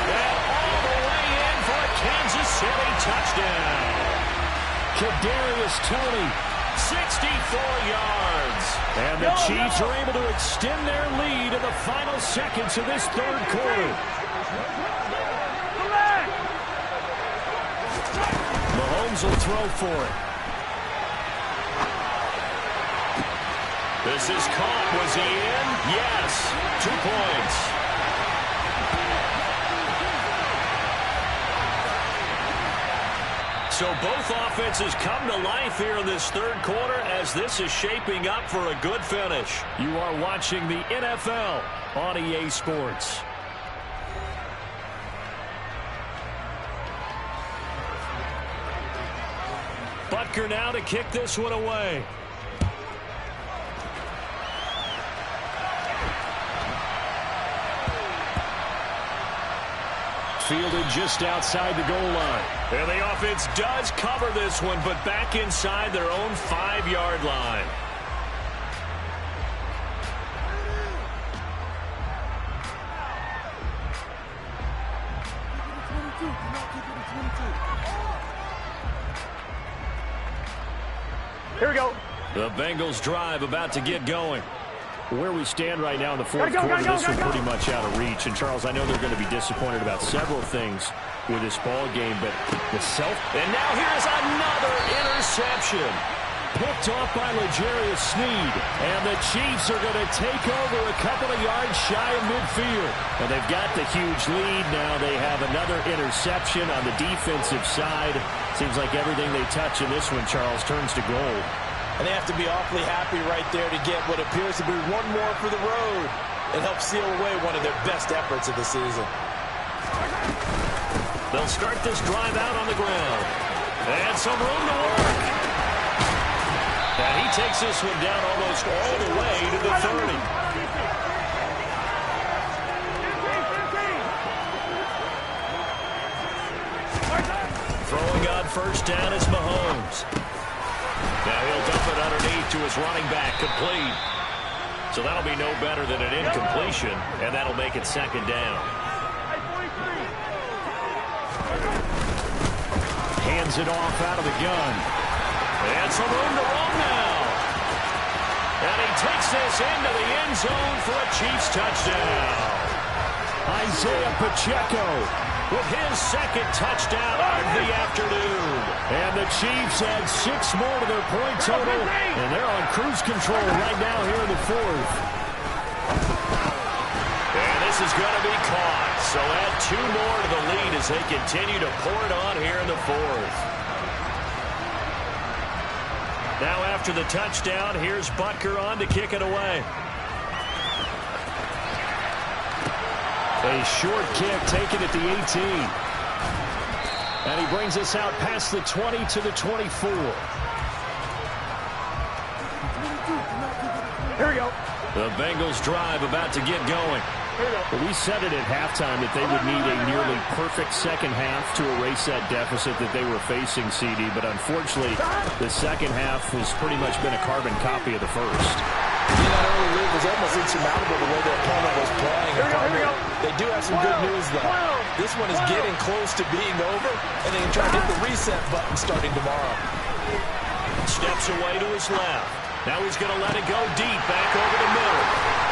And all the way in for a Kansas City touchdown. Kadarius Toney, 64 yards. And the Chiefs are able to extend their lead in the final seconds of this 3rd quarter. Mahomes will throw for it. This is caught. Was he in? Yes. 2 points. So both offenses come to life here in this 3rd quarter as this is shaping up for a good finish. You are watching the NFL on EA Sports. Butker now to kick this one away. fielded just outside the goal line. And the offense does cover this one, but back inside their own 5-yard line. Here we go. The Bengals drive about to get going. Where we stand right now in the fourth quarter, this is pretty much out of reach. And, Charles, I know they're going to be disappointed about several things with this ball game, but the And now here's another interception. picked off by L'Jarius Sneed. And the Chiefs are going to take over a couple of yards shy of midfield. And they've got the huge lead. Now they have another interception on the defensive side. Seems like everything they touch in this one, Charles, turns to gold. And they have to be awfully happy right there to get what appears to be one more for the road and help seal away one of their best efforts of the season. They'll start this drive out on the ground. And some room to work. And he takes this one down almost all the way to the 30. Throwing on first down is Mahomes. Now he'll dump it underneath to his running back, complete. So that'll be no better than an incompletion, and that'll make it second down. Hands it off out of the gun. And some room to run now. And he takes this into the end zone for a Chiefs touchdown. Isaiah Pacheco with his second touchdown of the afternoon. And the Chiefs add 6 more to their point total, and they're on cruise control right now here in the fourth. And this is going to be caught. So add 2 more to the lead as they continue to pour it on here in the fourth. Now after the touchdown, here's Butker on to kick it away. A short kick taken at the 18. And he brings us out past the 20 to the 24. Here we go. The Bengals drive about to get going. But we said it at halftime that they would need a nearly perfect second half to erase that deficit that they were facing, CD. But unfortunately, the second half has pretty much been a carbon copy of the first. That early lead was almost insurmountable the way their opponent was playing. Here we go. They do have some good news, though. This one is getting close to being over, and they can try to hit the reset button starting tomorrow. Steps away to his left. Now he's going to let it go deep back over the middle.